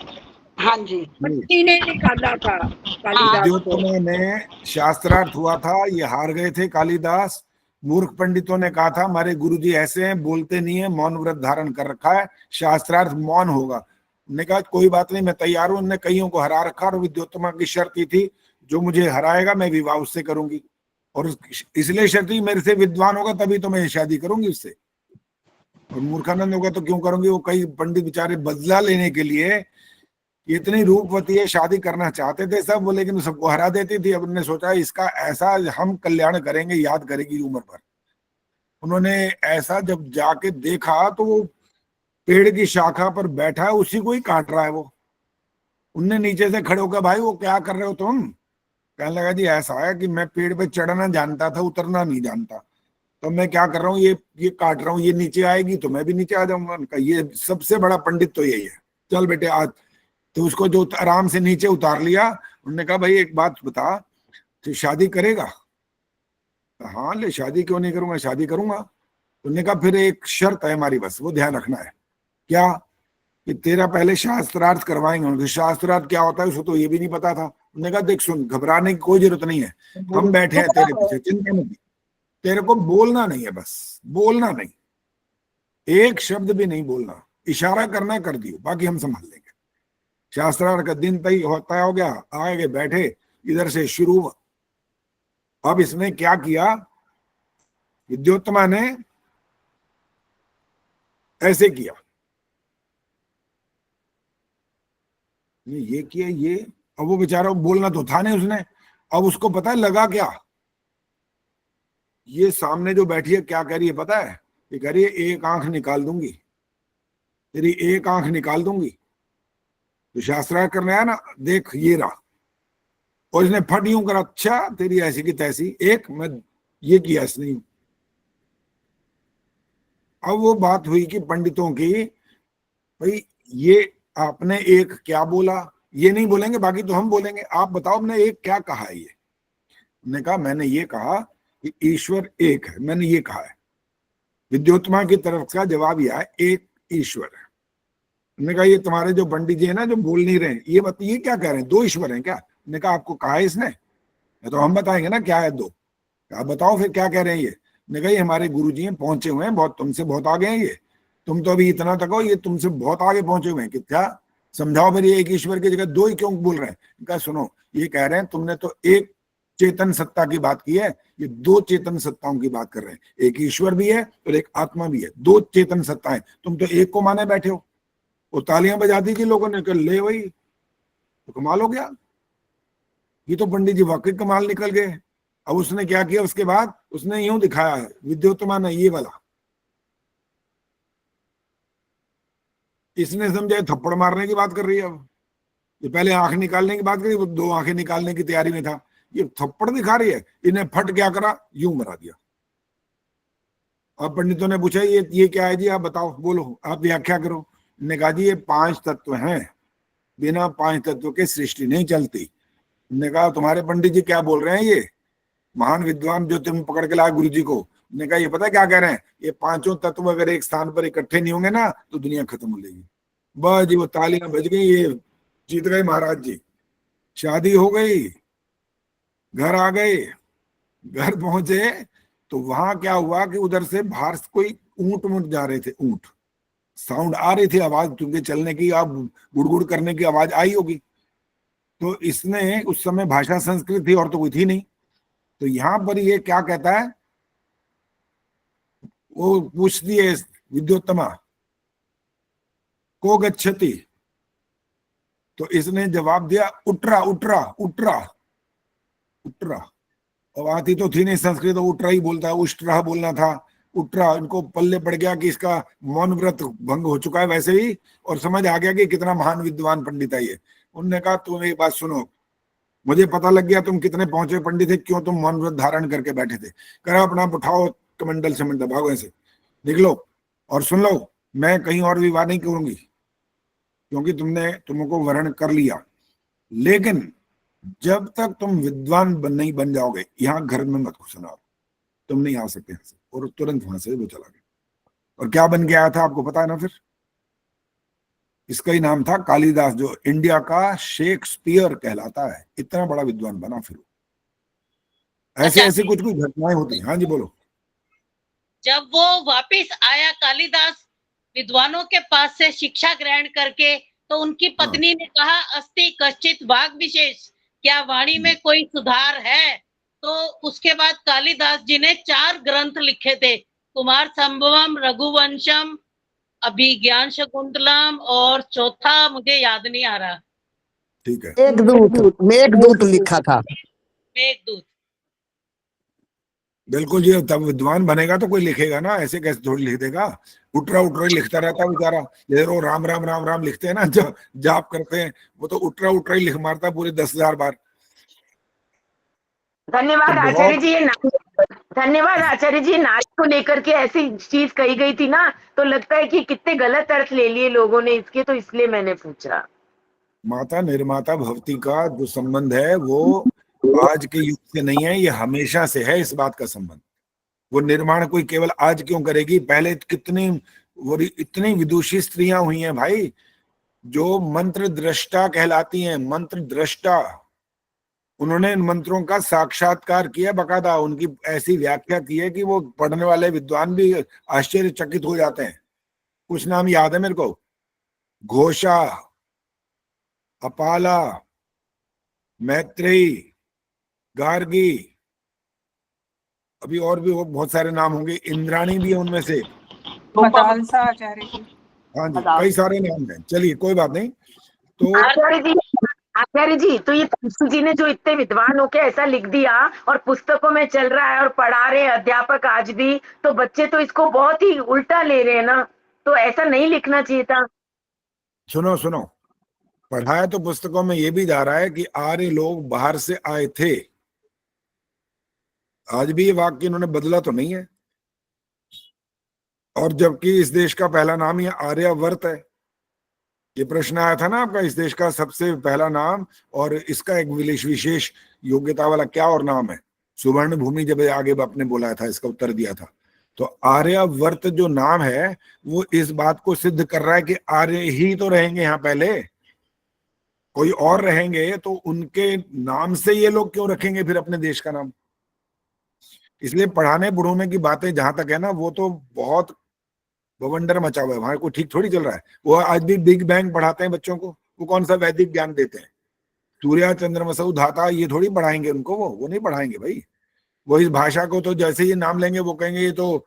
हाँ जी, पत्नी ने निकाला था कालिदास को। विद्योत्तमा ने शास्त्रार्थ हुआ था, ये हार गए थे कालिदास। मूर्ख पंडितों ने कहा था हमारे गुरुजी ऐसे हैं, बोलते नहीं है, मौन व्रत धारण कर रखा है, शास्त्रार्थ मौन होगा। उन्होंने कहा कोई बात नहीं, मैं तैयार हूं। उन्होंने कईयों को हरा रखा और विद्योत्तमा की शर्त ही थी जो मुझे हराएगा मैं विवाह उससे करूंगी, और इसलिए शर्त ही मेरे से विद्वान होगा तभी तो मैं शादी करूंगी उससे, और मूर्खानंद होगा तो क्यों करूंगी। वो कई पंडित बेचारे बदला लेने के लिए, इतनी रूपवती है, शादी करना चाहते थे सब वो, लेकिन सबको हरा देती थी। अब उन्होंने सोचा इसका ऐसा हम कल्याण करेंगे, याद करेगी उम्र पर। उन्होंने ऐसा जब जाके देखा तो वो पेड़ की शाखा पर बैठा है, उसी को ही काट रहा है वो। उनने नीचे से खड़े होकर भाई वो क्या कर रहे हो तुम? कहने लगा जी ऐसा है कि मैं पेड़ पे चढ़ना जानता था, उतरना नहीं जानता, तो मैं क्या कर रहा हूँ, ये काट रहा हूँ, ये नीचे आएगी तो मैं भी नीचे आ जाऊंगा। उनका ये सबसे बड़ा पंडित तो यही है, चल बेटे आज। तो उसको जो आराम से नीचे उतार लिया। उन्होंने कहा भाई एक बात बता, तो शादी करेगा? हाँ ले शादी क्यों नहीं करूंगा, शादी करूंगा। उन्होंने कहा फिर एक शर्त है हमारी, बस वो ध्यान रखना है। क्या? कि तेरा पहले शास्त्रार्थ करवाएंगे। उन्होंने शास्त्रार्थ क्या होता है उसको तो ये भी नहीं पता था। उन्होंने कहा देख सुन, घबराने की कोई जरूरत नहीं है, हम बैठे हैं तेरे पीछे, चिंता मत, तेरे को बोलना नहीं है, बस बोलना नहीं, एक शब्द भी नहीं बोलना, इशारा करना कर दियो, बाकी हम संभाल लेंगे। शास्त्रार्थ का दिन तय होता हो गया, आगे बैठे, इधर से शुरू। अब इसने क्या किया, विद्योत्तमा ने ऐसे किया, ये किया ये। अब वो बेचारा बोलना तो था नहीं उसने। अब उसको पता है लगा क्या, ये सामने जो बैठी है क्या कह रही है पता है? ये कह रही है एक आंख निकाल दूंगी, तेरी एक आंख निकाल दूंगी। तो शास्त्रार्थ करने आया ना, देख ये रहा, और इसने फट यूं करा, अच्छा तेरी ऐसी की तैसी एक, मैं ये किया इसने। अब वो बात हुई कि पंडितों की, भाई ये आपने एक क्या बोला, ये नहीं बोलेंगे, बाकी तो हम बोलेंगे, आप बताओ हमने एक क्या कहा है। ये ने कहा मैंने ये कहा कि ईश्वर एक है, मैंने ये कहा है। विद्योत्तमा की तरफ का जवाब यह है, एक ईश्वर है। मैंने कहा ये तुम्हारे जो पंडित जी है ना जो बोल नहीं रहे, ये बताइए क्या कह रहे हैं, दो ईश्वर हैं क्या? मैंने कहा आपको कहा है इसने? तो हम बताएंगे ना क्या है दो, आप बताओ फिर क्या कह रहे हैं ये। मैंने कहा ये हमारे गुरु जी हैं, पहुंचे हुए हैं, बहुत तुमसे बहुत आगे हैं ये, तुम तो अभी इतना तक हो, ये तुमसे बहुत आगे पहुंचे हुए हैं कि क्या समझाओ फिर, ये एक ईश्वर की जगह दो ही क्यों बोल रहे हैं? कहा सुनो, ये कह रहे हैं तुमने तो एक चेतन सत्ता की बात की है, ये दो चेतन सत्ताओं की बात कर रहे हैं, एक ईश्वर भी है और एक आत्मा भी है, दो चेतन सत्ताएं, तुम तो एक को माने बैठे हो। वो तालियां बजा दी थी लोगों ने, ले वही तो कमाल हो गया, ये तो पंडित जी वाकई कमाल निकल गए। अब उसने क्या किया, उसके बाद उसने यूं दिखाया है विद्योत्तमा ने, ये वाला इसने समझा थप्पड़ मारने की बात कर रही है। अब ये पहले आंख निकालने की बात करी, वो दो आंखें निकालने की तैयारी में था, ये थप्पड़ दिखा रही है। इन्हें फट क्या करा, यूं मरा दिया। अब पंडितों ने पूछा ये क्या है जी, आप बताओ, बोलो, आप व्याख्या करो। ने कहा जी ये पांच तत्व हैं, बिना पांच तत्व के सृष्टि नहीं चलती। ने कहा तुम्हारे पंडित जी क्या बोल रहे हैं, ये महान विद्वान जो तुम पकड़ के लाए गुरु जी को। ने कहा ये पता क्या कह रहे हैं, ये पांचों तत्व अगर एक स्थान पर इकट्ठे नहीं होंगे ना तो दुनिया खत्म हो जाएगी। बस जी वो तालियां बज गई, ये जीत गए महाराज जी। शादी हो गई, घर आ गए, घर पहुंचे तो वहां क्या हुआ कि उधर से बाहर कोई ऊंट जा रहे थे, ऊंट साउंड आ रही थी, आवाज क्योंकि चलने की, आप गुड़गुड़ करने की आवाज आई होगी। तो इसने उस समय भाषा संस्कृत थी और तो कोई थी नहीं, तो यहां पर ये क्या कहता है, वो पूछती है विद्योत्तमा को गच्छति, तो इसने जवाब दिया उट्रा उट्रा उट्रा उट्रा। अब आती तो थी नहीं संस्कृत, तो उट्रा ही बोलता है, उष्ट्रा बोलना था, उट्रा। इनको पल्ले पड़ गया कि इसका मौन व्रत भंग हो चुका है वैसे ही, और समझ आ गया कि कितना महान विद्वान पंडित है ये। उन्होंने कहा तुम एक बात सुनो, मुझे पता लग गया तुम कितने पहुंचे पंडित थे, क्यों तुम मौन व्रत धारण करके बैठे थे। करा अपना उठाओ कमंडल समंडल, भागो ऐसे निकलो और सुन लो, मैं कहीं और विवाह नहीं करूंगी क्योंकि तुमको वर्ण कर लिया, लेकिन जब तक तुम विद्वान नहीं बन जाओगे यहाँ घर में मत घुसना, तुम नहीं आ सकते यहाँ से। और तुरंत वहां से वो चला गया। और क्या बन के आया था आपको पता है ना, फिर इसका ही नाम था कालिदास, जो इंडिया का शेक्सपियर कहलाता है। इतना बड़ा विद्वान बना फिर। ऐसे ऐसे कुछ कुछ घटनाएं होती हैं। हाँ जी बोलो। जब वो वापस आया कालिदास विद्वानों के पास से शिक्षा ग्रहण करके, तो उनकी पत्नी ने कहा अस्ति कश्चित भाग विशेष, क्या वाणी में कोई सुधार है? तो उसके बाद कालिदास जी ने 4 ग्रंथ लिखे थे, कुमार संभवम, रघुवंशम, अभिज्ञान शकुंतलम, और चौथा मुझे याद नहीं आ रहा। ठीक है, मेघदूत लिखा था। मेघदूत। बिल्कुल जी, तब विद्वान बनेगा तो कोई लिखेगा ना, ऐसे कैसे थोड़ी लिख देगा। उठरा उठरा ही लिखता रहता है बेचारा। जैसे वो राम राम राम राम लिखते हैं ना, जो जाप करते हैं, वो तो उठरा उठरा ही लिख मारता पूरे 10,000 बार। धन्यवाद आचार्य जी। धन्यवाद आचार्य जी। नारी को लेकर के ऐसी चीज कही गई थी ना, तो लगता है कि कितने गलत अर्थ ले लिए लोगों ने इसके, तो इसलिए मैंने पूछा। माता निर्माता भवती का जो संबंध है वो आज के युग से नहीं है, ये हमेशा से है इस बात का संबंध। वो निर्माण कोई केवल आज क्यों करेगी, पहले कितनी वो इतनी विदुषी स्त्रियां हुई हैं भाई, जो मंत्र दृष्टा कहलाती हैं, मंत्र दृष्टा। उन्होंने इन मंत्रों का साक्षात्कार किया, बकायदा उनकी ऐसी व्याख्या की है कि वो पढ़ने वाले विद्वान भी आश्चर्यचकित हो जाते हैं। कुछ नाम याद है मेरे को, घोषा, अपाला, मैत्रेयी, गार्गी, अभी और भी बहुत सारे नाम होंगे, इंद्राणी भी है उनमें से। आचार्य जी। हाँ जी, कई सारे नाम हैं। चलिए कोई बात नहीं। तो आचार्य जी, तो ये तुलसी जी ने जो इतने विद्वान होके ऐसा लिख दिया और पुस्तकों में चल रहा है और पढ़ा रहे हैं अध्यापक आज भी, तो बच्चे तो इसको बहुत ही उल्टा ले रहे हैं ना, तो ऐसा नहीं लिखना चाहिए था। सुनो सुनो, पढ़ाया तो पुस्तकों में ये भी जा रहा है कि आर्य लोग बाहर से आए थे। आज भी ये वाक्य इन्होंने बदला तो नहीं है, और जबकि इस देश का पहला नाम ये आर्यावर्त है। ये प्रश्न आया था ना आपका, इस देश का सबसे पहला नाम और इसका एक विशेष योग्यता वाला क्या और नाम है, सुवर्ण भूमि जब आगे आपने बोला था, इसका उत्तर दिया था, तो आर्यवर्त जो नाम है वो इस बात को सिद्ध कर रहा है कि आर्य ही तो रहेंगे यहाँ, पहले कोई और रहेंगे तो उनके नाम से ये लोग क्यों रखेंगे फिर अपने देश का नाम। इसलिए पढ़ाने पढ़ाने की बातें जहां तक है ना, वो तो बहुत बवंडर मचा हुआ है, वहां को ठीक थोड़ी चल रहा है। वो आज भी बिग बैंग पढ़ाते हैं बच्चों को, वो कौन सा वैदिक ज्ञान देते हैं? सूर्या चंद्रमसौ धाता ये थोड़ी पढ़ाएंगे उनको, वो नहीं पढ़ाएंगे भाई। वो इस भाषा को तो जैसे ही नाम लेंगे वो कहेंगे ये तो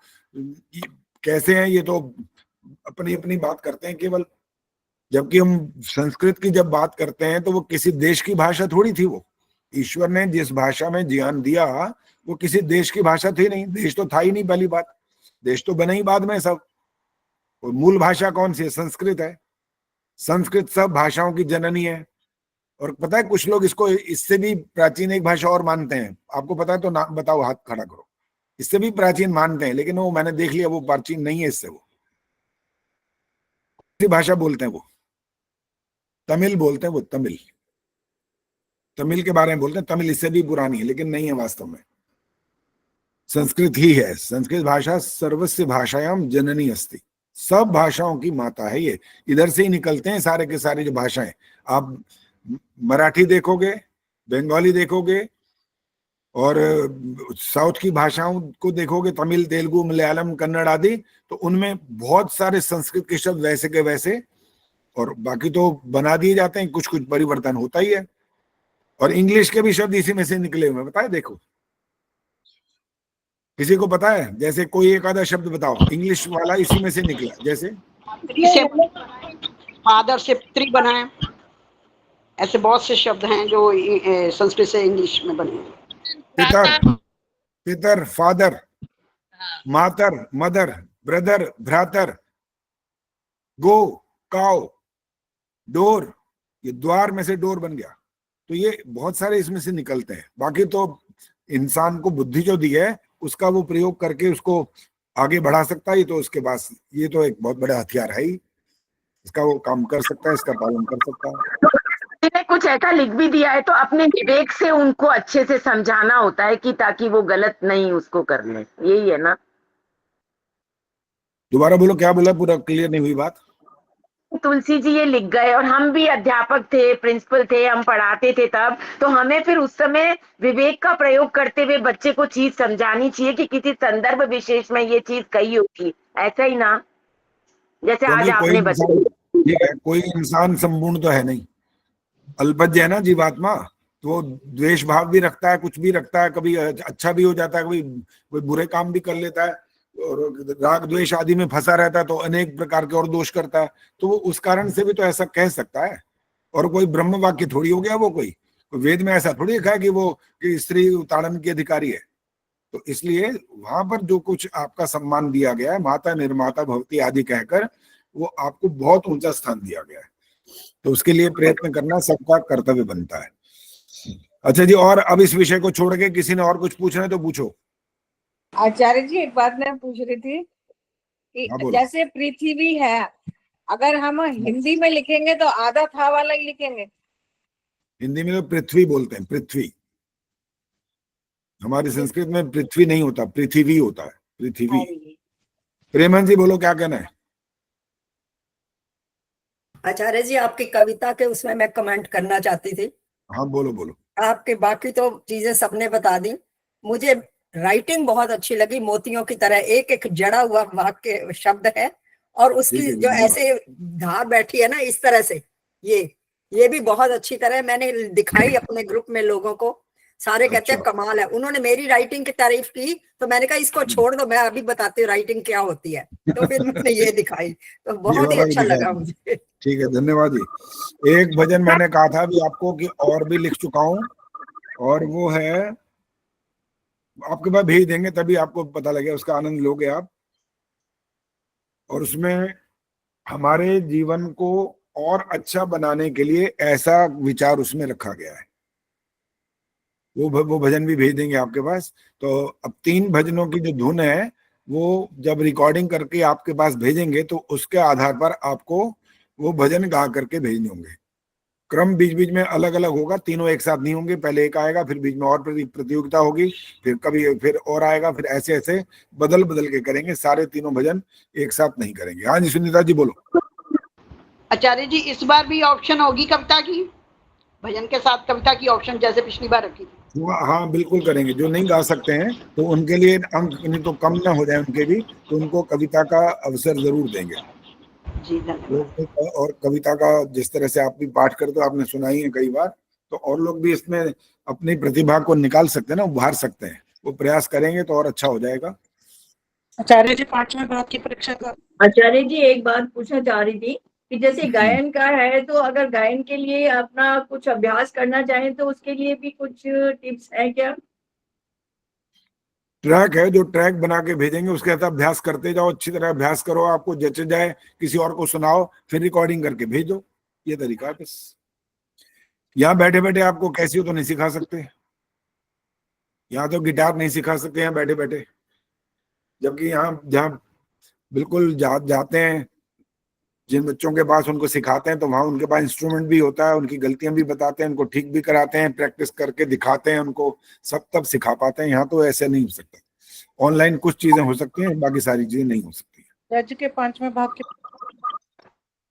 कैसे हैं, ये तो अपनी अपनी बात करते हैं केवल। जबकि हम संस्कृत की जब बात करते हैं तो वो किसी देश की भाषा थोड़ी थी। वो ईश्वर ने जिस भाषा में ज्ञान दिया वो किसी देश की भाषा थी नहीं, देश तो था ही नहीं। पहली बात, देश तो बने ही बाद में सब। और मूल भाषा कौन सी है? संस्कृत है। संस्कृत सब भाषाओं की जननी है। और पता है कुछ लोग इसको इससे भी प्राचीन एक भाषा और मानते हैं, आपको पता है तो नाम बताओ, हाथ खड़ा करो। इससे भी प्राचीन मानते हैं, लेकिन वो मैंने देख लिया वो प्राचीन नहीं है इससे। वो भाषा बोलते हैं, वो तमिल बोलते हैं, वो तमिल, तमिल के बारे में बोलते हैं। तमिल इससे भी पुरानी है, लेकिन नहीं है वास्तव में, संस्कृत ही है। संस्कृत भाषा सर्वस्व भाषायाम जननी अस्ति, सब भाषाओं की माता है ये। इधर से ही निकलते हैं सारे के सारे जो भाषाएं। आप मराठी देखोगे, बंगाली देखोगे, और साउथ की भाषाओं को देखोगे, तमिल, तेलुगु, मलयालम, कन्नड़ आदि, तो उनमें बहुत सारे संस्कृत के शब्द वैसे के वैसे, और बाकी तो बना दिए जाते हैं, कुछ कुछ परिवर्तन होता ही है। और इंग्लिश के भी शब्द इसी में से निकले हुए, बताए देखो, किसी को पता है? जैसे कोई एक आधा शब्द बताओ, इंग्लिश वाला इसी में से निकला। जैसे फादर से पुत्री बनाए, ऐसे बहुत से शब्द हैं जो संस्कृत से इंग्लिश में बने हैं। पितर, पितर, फादर, मातर, मदर, ब्रदर, भ्रातर, गो, काउ, डोर, ये द्वार में से डोर बन गया। तो ये बहुत सारे इसमें से निकलते हैं। बाकी तो इंसान को बुद्धि जो दी है उसका वो प्रयोग करके उसको आगे बढ़ा सकता है। तो उसके पास ये तो एक बहुत बड़ा हथियार है ही, इसका वो काम कर सकता है, इसका पालन कर सकता है। ने कुछ ऐसा लिख भी दिया है तो अपने विवेक से उनको अच्छे से समझाना होता है कि ताकि वो गलत नहीं उसको कर ले, यही है ना। दोबारा बोलो, क्या बोला? पूरा क्लियर नहीं हुई बात। तुलसी जी ये लिख गए, और हम भी अध्यापक थे, प्रिंसिपल थे, हम पढ़ाते थे तब, तो हमें फिर उस समय विवेक का प्रयोग करते हुए बच्चे को चीज समझानी चाहिए कि किसी संदर्भ विशेष में ये चीज कही होगी, ऐसा ही ना, जैसे आज आपने बताया। कोई इंसान संपूर्ण तो है नहीं, अल्पज्ञ है ना जीवात्मा। तो वो द्वेष भाव भी रखता है, कुछ भी रखता है, कभी अच्छा भी हो जाता है, कभी कोई बुरे काम भी कर लेता है, और राग द्वेष आदि में फंसा रहता है, तो अनेक प्रकार के और दोष करता है। तो वो उस कारण से भी तो ऐसा कह सकता है। और कोई ब्रह्म वाक्य थोड़ी हो गया वो, कोई वेद में ऐसा थोड़ी लिखा है कि वो कि स्त्री ताड़न की अधिकारी है। तो इसलिए वहां पर जो कुछ आपका सम्मान दिया गया है, माता निर्माता भवती आदि कहकर, वो आपको बहुत ऊंचा स्थान दिया गया है। तो उसके लिए प्रयत्न करना सबका कर्तव्य बनता है। अच्छा जी, और अब इस विषय को छोड़ के किसी ने और कुछ पूछना है तो पूछो। आचार्य जी एक बात मैं पूछ रही थी कि जैसे पृथ्वी है, अगर हम हिंदी में लिखेंगे तो आधा था वाला ही लिखेंगे। हिंदी में तो पृथ्वी बोलते हैं, पृथ्वी। हमारी संस्कृत में पृथ्वी नहीं होता, पृथ्वी होता है, पृथ्वी। प्रेमन जी बोलो, क्या कहना है? आचार्य जी आपकी कविता के उसमें मैं कमेंट करना चाहती थी। हाँ बोलो बोलो। आपके बाकी तो चीजें सबने बता दी, मुझे राइटिंग बहुत अच्छी लगी, मोतियों की तरह एक एक जड़ा हुआ वाक्य शब्द है, और उसकी जो ऐसे धार बैठी है ना इस तरह से, ये भी बहुत अच्छी तरह मैंने दिखाई अपने ग्रुप में लोगों को। सारे कहते हैं कमाल है। उन्होंने मेरी राइटिंग की तारीफ की तो मैंने कहा इसको छोड़ दो, मैं अभी बताती हूँ राइटिंग क्या होती है। तो फिर मैंने ये दिखाई, तो बहुत ही अच्छा लगा मुझे। ठीक है, धन्यवाद जी। एक भजन मैंने कहा था भी आपको कि और भी लिख चुका हूँ, और वो है आपके पास भेज देंगे, तभी आपको पता लगेगा, उसका आनंद लोगे आप। और उसमें हमारे जीवन को और अच्छा बनाने के लिए ऐसा विचार उसमें रखा गया है। वो भजन भी भेज देंगे आपके पास। तो अब 3 भजनों की जो धुन है वो जब रिकॉर्डिंग करके आपके पास भेजेंगे तो उसके आधार पर आपको वो भजन गा करके भेजने होंगे। क्रम बीच बीच में अलग अलग होगा, तीनों एक साथ नहीं होंगे, पहले एक आएगा, फिर बीच में और प्रतियोगिता होगी, फिर कभी फिर और आएगा, फिर ऐसे ऐसे बदल बदल के करेंगे, सारे तीनों भजन एक साथ नहीं करेंगे। हाँ जी सुनीता जी बोलो। आचार्य जी इस बार भी ऑप्शन होगी कविता की, भजन के साथ कविता की ऑप्शन जैसे पिछली बार रखी थी? हाँ बिल्कुल करेंगे, जो नहीं गा सकते हैं तो उनके लिए अंक नहीं तो कम ना हो जाए उनके भी, तो उनको कविता का अवसर जरूर देंगे जी। धन्यवाद। और कविता का जिस तरह से आप भी पाठ करते हो, आपने सुनाई है कई बार, तो और लोग भी इसमें अपनी प्रतिभा को निकाल सकते हैं ना, उभार सकते हैं, वो प्रयास करेंगे तो और अच्छा हो जाएगा। आचार्य जी 5वें भाग की परीक्षा का। आचार्य जी एक बात पूछना चाह रही थी कि जैसे गायन का है, तो अगर गायन के लिए अपना कुछ अभ्यास करना चाहें तो उसके लिए भी कुछ टिप्स है क्या? ट्रैक है, जो ट्रैक बना के भेजेंगे उसके साथ अभ्यास करते जाओ, अच्छी तरह अभ्यास करो, आपको जच जाए, किसी और को सुनाओ, फिर रिकॉर्डिंग करके भेज दो, ये तरीका है बस। यहाँ बैठे बैठे आपको कैसियो तो नहीं सिखा सकते, यहाँ तो गिटार नहीं सिखा सकते यहाँ बैठे बैठे, जबकि यहाँ जहाँ बिल्कुल जाते हैं जिन बच्चों के पास उनको सिखाते हैं, तो वहां उनके पास इंस्ट्रूमेंट भी होता है, उनकी गलतियां भी बताते हैं, उनको ठीक भी कराते हैं, प्रैक्टिस करके दिखाते हैं उनको, सब तब सिखा पाते हैं। यहाँ तो ऐसे नहीं हो सकता, ऑनलाइन कुछ चीजें हो सकती हैं, बाकी सारी चीजें नहीं हो सकती। राज्य के 5वें भाग की।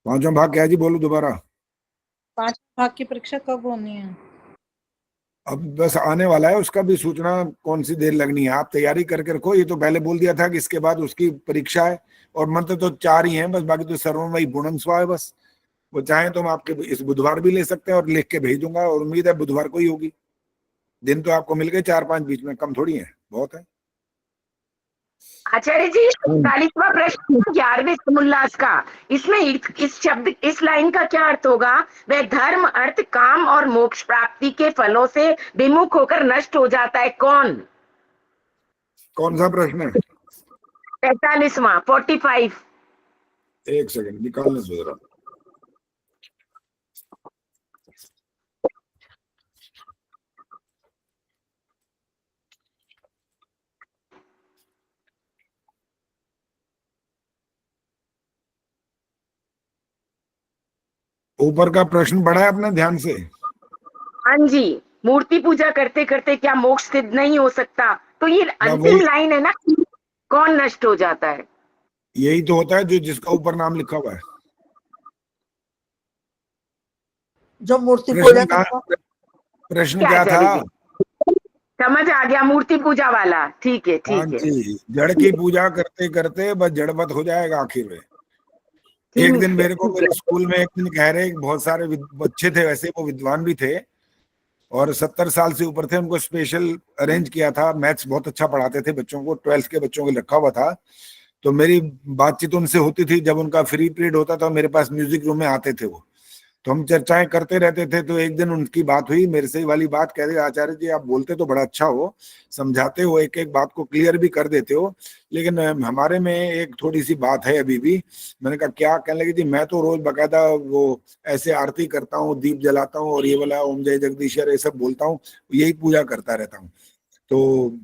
5वां भाग क्या जी, बोलो दोबारा। 5वें भाग की परीक्षा कब होनी है? अब बस आने वाला है, उसका भी सूचना कौन सी देर लगनी है, आप तैयारी करके रखो। ये तो पहले बोल दिया था कि इसके बाद उसकी परीक्षा है, और मंत्र तो 4 ही हैं बस, बाकी तो सर्वमयी पूर्णम स्वा है बस। वो चाहे तो हम आपके इस बुधवार भी ले सकते हैं और लिख के भेज दूंगा, और उम्मीद है बुधवार को ही होगी। दिन तो आपको मिल गए 4-5 बीच में, कम थोड़ी है, बहुत है। आचार्य जी 41वां प्रश्न 11वें समुल्लास का, इसमें इस शब्द, इस लाइन का क्या अर्थ होगा? वह धर्म, अर्थ, काम और मोक्ष प्राप्ति के फलों से विमुख होकर नष्ट हो जाता है, कौन? कौन सा प्रश्न है? 45वां 45। एक सेकंड निकालने दो जरा। ऊपर का प्रश्न पढ़ा है आपने ध्यान से? हाँ जी, मूर्ति पूजा करते करते क्या मोक्ष सिद्ध नहीं हो सकता? तो ये अंतिम लाइन है ना, कौन नष्ट हो जाता है? यही तो होता है जो जिसका ऊपर नाम लिखा हुआ है, जो मूर्ति पूजा। प्रश्न क्या था? समझ आ गया, मूर्ति पूजा वाला, ठीक है ठीक है। जड़ की पूजा करते करते बस जड़वत हो जाएगा आखिर में। एक दिन मेरे को मेरे स्कूल में एक दिन कह रहे, बहुत सारे बच्चे थे, वैसे वो विद्वान भी थे और 70 साल से ऊपर थे, उनको स्पेशल अरेंज किया था, मैथ्स बहुत अच्छा पढ़ाते थे बच्चों को, 12th के बच्चों को रखा हुआ था। तो मेरी बातचीत उनसे होती थी, जब उनका फ्री पीरियड होता था मेरे पास म्यूजिक रूम में आते थे वो, तो हम चर्चाएं करते रहते थे। तो एक दिन उनकी बात हुई मेरे से वाली बात, कह रहे आचार्य जी आप बोलते तो बड़ा अच्छा हो, समझाते हो, एक एक बात को क्लियर भी कर देते हो, लेकिन हमारे में एक थोड़ी सी बात है अभी भी। मैंने कहा क्या? कहने लगे जी मैं तो रोज बकायदा वो ऐसे आरती करता हूँ, दीप जलाता हूँ और ये वाला ओम जय जगदीश्वर ये सब बोलता हूँ, यही पूजा करता रहता हूँ। तो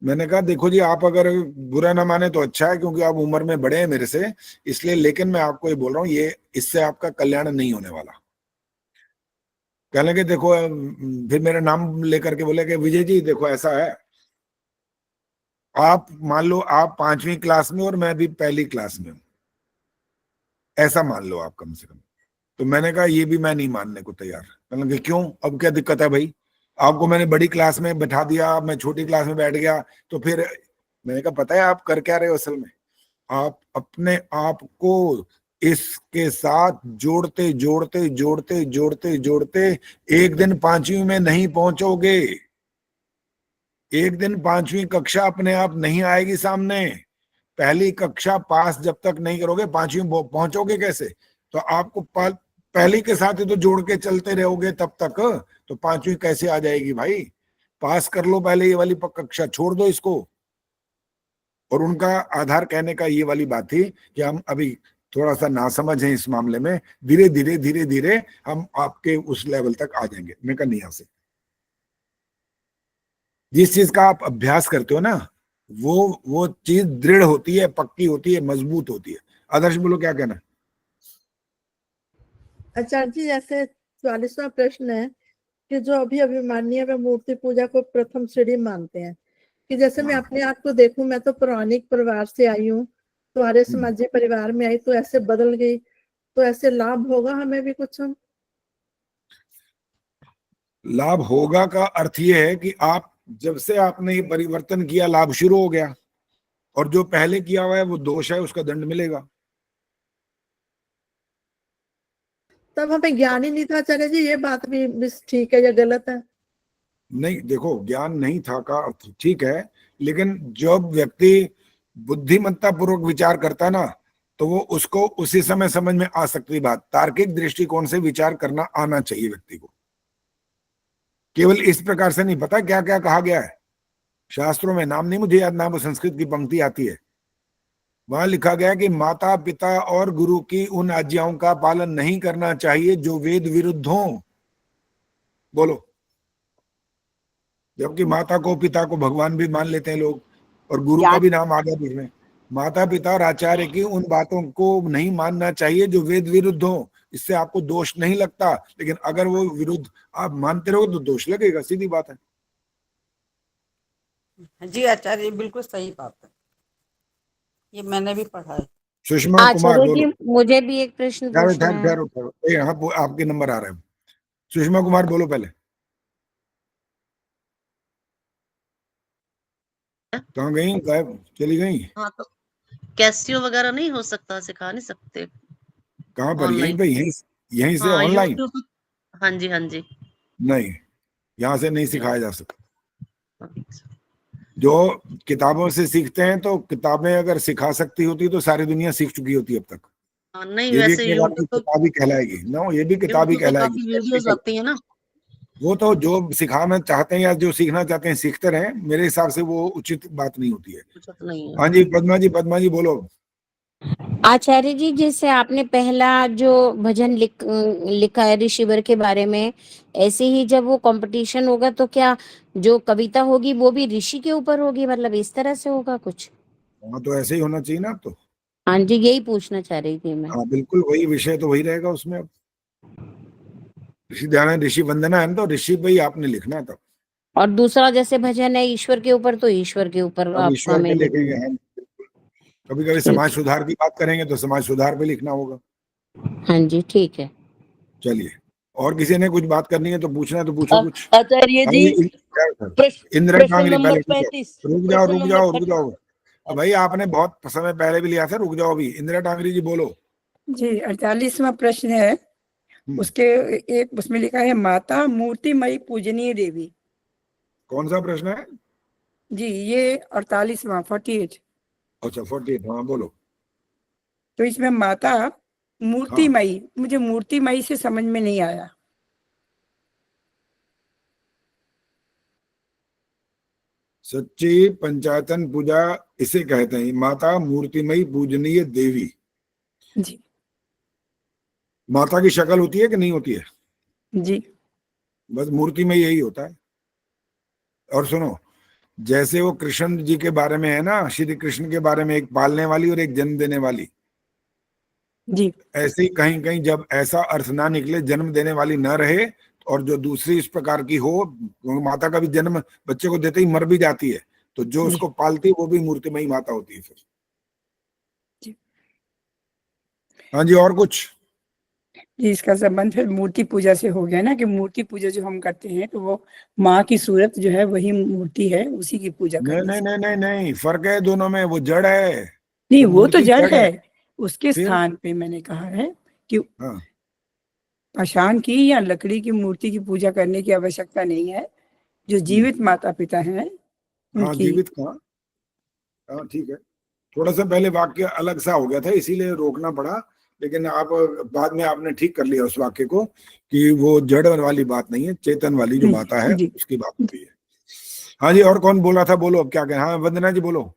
मैंने कहा देखो जी आप अगर बुरा ना माने तो अच्छा है, क्योंकि आप उम्र में बड़े हैं मेरे से, इसलिए, लेकिन मैं आपको ये बोल रहा हूँ, ये इससे आपका कल्याण नहीं होने वाला। कहने लगे देखो, फिर मेरा नाम लेकर के बोले कि विजय जी देखो ऐसा है, आप मान लो आप 5वीं क्लास में और मैं भी पहली क्लास में हूं, ऐसा मान लो आप कम से कम। तो मैंने कहा ये भी मैं नहीं मानने को तैयार। कहने लगे क्यों, अब क्या दिक्कत है भाई, आपको मैंने बड़ी क्लास में बैठा दिया, मैं छोटी क्लास में बैठ गया, तो फिर मैंने कहा पता है आप कर क्या रहे हो असल में, आप अपने आप को इसके साथ जोड़ते जोड़ते जोड़ते जोड़ते जोड़ते एक दिन 5वीं में नहीं पहुंचोगे, एक दिन 5वीं कक्षा अपने आप नहीं आएगी सामने। पहली कक्षा पास जब तक नहीं करोगे 5वीं पहुंचोगे कैसे? तो आपको पहली के साथ ही तो जोड़ के चलते रहोगे तब तक, तो 5वीं कैसे आ जाएगी भाई? पास कर लो पहले ये वाली कक्षा, छोड़ दो इसको। और उनका आधार कहने का ये वाली बात थी कि हम अभी थोड़ा सा नासमझ हैं इस मामले में, धीरे धीरे धीरे धीरे हम आपके उस लेवल तक आ जाएंगे। मैं कहा नहीं आ सकते। जिस चीज का आप अभ्यास करते हो ना, वो चीज दृढ़ होती है, पक्की होती है, मजबूत होती है। आदर्श बोलो क्या कहना? आचार्य जी, जैसे 44वां प्रश्न है कि जो अभी अभिमान्य व मूर्ति पूजा को प्रथम श्रेणी मानते हैं, कि जैसे मैं अपने आप को देखूं, मैं तो पौराणिक परिवार से आई हूँ, तो आर्य समाजी परिवार में आई, तो ऐसे बदल गई, तो ऐसे लाभ होगा हमें भी कुछ? हम लाभ होगा का अर्थ ये है कि आप जब से आपने ये परिवर्तन किया, लाभ शुरू हो गया, और जो पहले किया हुआ है वो दोष है, उसका दंड मिलेगा। तब हमें ज्ञान ही नहीं था आचार्य जी, ये बात भी ठीक है या गलत है? नहीं, देखो, ज्ञान नहीं था का अर्थ ठीक है, लेकिन जब व्यक्ति बुद्धिमत्ता पूर्वक विचार करता है ना, तो वो उसको उसी समय समझ में आ सकती बात। तार्किक दृष्टिकोण से विचार करना आना चाहिए व्यक्ति को, केवल इस प्रकार से नहीं। पता क्या क्या कहा गया है शास्त्रों में, नाम नहीं मुझे याद, नाम वो संस्कृत की पंक्ति आती है, वहां लिखा गया कि माता पिता और गुरु की उन आज्ञाओं का पालन नहीं करना चाहिए जो वेद विरुद्ध हो। बोलो, जबकि माता को पिता को भगवान भी मान लेते हैं लोग, और गुरु का भी नाम आ गया बीच में। माता पिता और आचार्य की उन बातों को नहीं मानना चाहिए जो वेद विरुद्ध हो। इससे आपको दोष नहीं लगता, लेकिन अगर वो विरुद्ध आप मानते रहो तो दोष लगेगा, सीधी बात है। जी आचार्य, बिल्कुल सही बात है, ये मैंने भी पढ़ा है। सुषमा कुमार बोलो। मुझे भी एक प्रश्न पूछना है। यहाँ आपके नंबर आ रहे हैं। सुषमा कुमार बोलो पहले। कहाँ गई, गायब चली गई? हाँ, तो कैसियो वगैरह नहीं हो सकता, सिखा नहीं सकते? कहाँ पर? यहीं पे, यहीं से हाँ, ऑनलाइन? हाँ जी, हाँ जी। नहीं, यहाँ से नहीं सिखाया जा सकता। जो किताबों से सीखते हैं, तो किताबें अगर सिखा सकती होती तो सारी दुनिया सीख चुकी होती अब तक। नहीं, ये वैसे भी किताबी कहलाएगी ना, ये भी किताबी कहलाएगी। वीडियोस आती है ना, वो तो जो सिखाना चाहते हैं या जो सीखना चाहते हैं सीखते रहे, मेरे हिसाब से वो उचित बात नहीं होती है। हाँ जी, पद्मा जी बोलो। आचार्य जी, जैसे आपने पहला जो भजन लिखा है ऋषिवर के बारे में, ऐसे ही जब वो कंपटीशन होगा तो क्या जो कविता होगी वो भी ऋषि के ऊपर होगी, मतलब इस तरह से होगा कुछ? हाँ, तो ऐसे ही होना चाहिए ना। अब तो हाँ जी, यही पूछना चाह रही थी मैं। हाँ, बिल्कुल वही विषय तो वही रहेगा उसमें। अब ऋषि ध्यान, ऋषि वंदना है ना, तो ऋषि भाई आपने लिखना है तब। और दूसरा जैसे भजन है ईश्वर के ऊपर, तो ईश्वर के ऊपर अब ईश्वर हमें पे लिखेंगे हम। कभी कभी समाज सुधार की बात करेंगे तो समाज सुधार पे लिखना होगा। हाँ जी, ठीक है। चलिए, और किसी ने कुछ बात करनी है तो पूछना है तो पूछो कुछ। आचार्य जी, इंदिरा कांगरी, नंबर पहले 35। रुक जाओ। अब भाई आपने बहुत समय पहले भी लिया था, रुक जाओ अभी। इंदिरा टांगरी जी बोलो। जी, 48वां प्रश्न है, उसके एक उसमें लिखा है माता मूर्तिमयी पूजनीय देवी। कौन सा प्रश्न है जी? ये 48वां 48। अच्छा, 48। हाँ बोलो। तो इसमें माता मूर्तिमयी, मुझे मूर्तिमयी से समझ में नहीं आया। सच्ची पंचायतन पूजा इसे कहते हैं, माता मूर्तिमयी पूजनीय देवी। जी। माता की शक्ल होती है कि नहीं होती है? जी। बस मूर्ति में यही होता है। और सुनो, जैसे वो कृष्ण जी के बारे में है ना, श्री कृष्ण के बारे में, एक पालने वाली और एक जन्म देने वाली। जी। ऐसे ही कहीं कहीं जब ऐसा अर्थ ना निकले, जन्म देने वाली ना रहे, और जो दूसरी इस प्रकार की हो, माता का भी जन्म बच्चे को देते ही मर भी जाती है, तो जो उसको पालती है वो भी मूर्तिमयी माता होती है फिर। हाँ जी, और कुछ? जी, इसका संबंध फिर मूर्ति पूजा से हो गया ना, कि मूर्ति पूजा जो हम करते हैं तो वो माँ की सूरत जो है वही मूर्ति है, उसी की पूजा करते हैं। नहीं, फर्क है दोनों में। वो जड़ है। नहीं, वो तो जड़ है। उसके स्थान पे मैंने कहा है कि पाषाण की या लकड़ी की मूर्ति की पूजा करने की आवश्यकता नहीं है। जो जीवित माता पिता हैं हाँ, जीवित कहाँ? हाँ, ठीक है। थोड़ा सा पहले वाक्य अलग सा हो गया था, इसीलिए रोकना पड़ा, लेकिन आप बाद में आपने ठीक कर लिया उस वाक्य को कि वो जड़ वाली बात नहीं है, चेतन वाली जो माता है उसकी बात होती है। हाँ जी, और कौन बोला था? बोलो अब क्या कहें। हाँ, वंदना जी बोलो।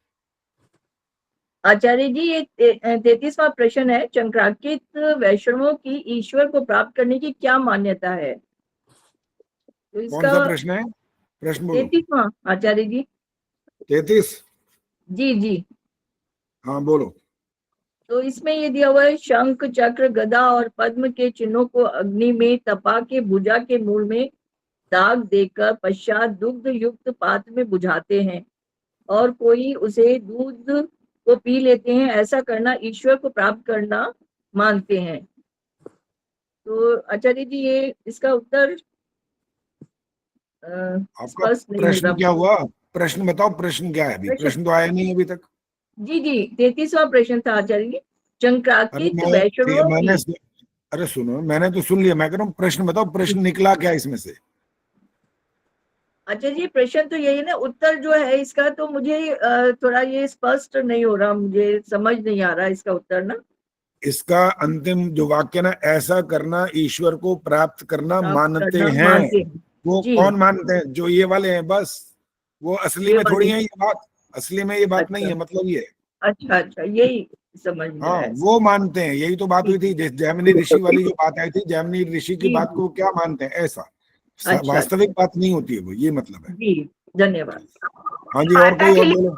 आचार्य जी, ये 33वां प्रश्न है, चंक्रांकित वैष्णवों की ईश्वर को प्राप्त करने की क्या मान्यता है? तो कौन सा प्रश्न है? प्रश्न बोलो। 33वां आचार्य जी। 33? जी। हाँ बोलो। तो इसमें ये दिया हुआ है, शंख चक्र गदा और पद्म के चिन्हों को अग्नि में तपा के भुजा के मूल में दाग देकर पश्चात दुग्ध युक्त पात्र में बुझाते हैं और कोई उसे दूध को पी लेते हैं। ऐसा करना ईश्वर को प्राप्त करना मानते हैं। तो आचार्य जी ये इसका उत्तर आपका प्रश्न क्या हुआ? प्रश्न बताओ, प्रश्न क्या है? अभी प्रश्न तो आया नहीं अभी तक। जी 33वां प्रश्न था आचार्य जी। चंक्राकित वैष्णवों की, अरे सुनो, मैंने तो सुन लिया, मैं कह रहा हूँ प्रश्न बताओ, प्रश्न निकला क्या इसमें से? अच्छा जी प्रश्न तो यही ना, उत्तर जो है इसका तो मुझे थोड़ा ये स्पष्ट नहीं हो रहा, मुझे समझ नहीं आ रहा इसका उत्तर ना। इसका अंतिम जो वाक्य ना, ऐसा करना ईश्वर को प्राप्त करना मानते हैं। वो कौन मानते हैं? जो ये वाले हैं बस। वो असली में थोड़ी है ये बात, असली में ये बात नहीं है, मतलब ये। अच्छा यही समझ में हाँ वो मानते हैं, यही तो बात हुई थी जैमिनी ऋषि वाली जो बात आई थी, जैमिनी ऋषि की बात को क्या मानते हैं ऐसा। वास्तविक बात नहीं होती है वो, ये मतलब है। जी धन्यवाद। हाँ जी, और कोई और बोलो।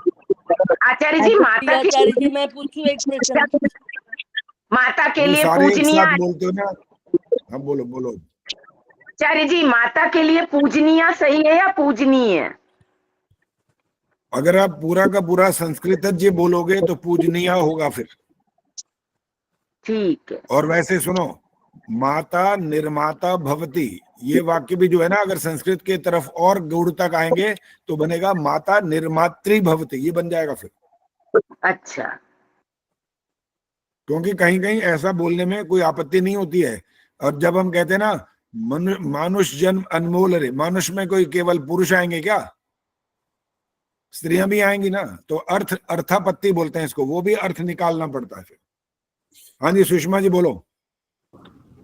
आचार्य जी माता आचार्य जी मैं पूछूं एक प्रश्न? माता के लिए सारे एक पूजनीय, साथ बोलते हो ना। हाँ बोलो बोलो। आचार्य जी माता के लिए पूजनीय सही है या पूजनीय है? अगर आप पूरा का पूरा संस्कृतज्ञ बोलोगे तो पूजनीय होगा फिर। ठीक है। और वैसे सुनो, माता निर्माता भवती, ये वाक्य भी जो है ना, अगर संस्कृत के तरफ और गौड़ तक आएंगे तो बनेगा माता निर्मात्री भवती, ये बन जाएगा फिर। अच्छा। क्योंकि कहीं कहीं ऐसा बोलने में कोई आपत्ति नहीं होती है। और जब हम कहते हैं ना मानुष जन्म अनमोल, रे मानुष में कोई केवल पुरुष आएंगे क्या? स्त्रियां भी आएंगी ना। तो अर्थापत्ति बोलते हैं इसको, वो भी अर्थ निकालना पड़ता है फिर। हाँ जी सुषमा जी बोलो।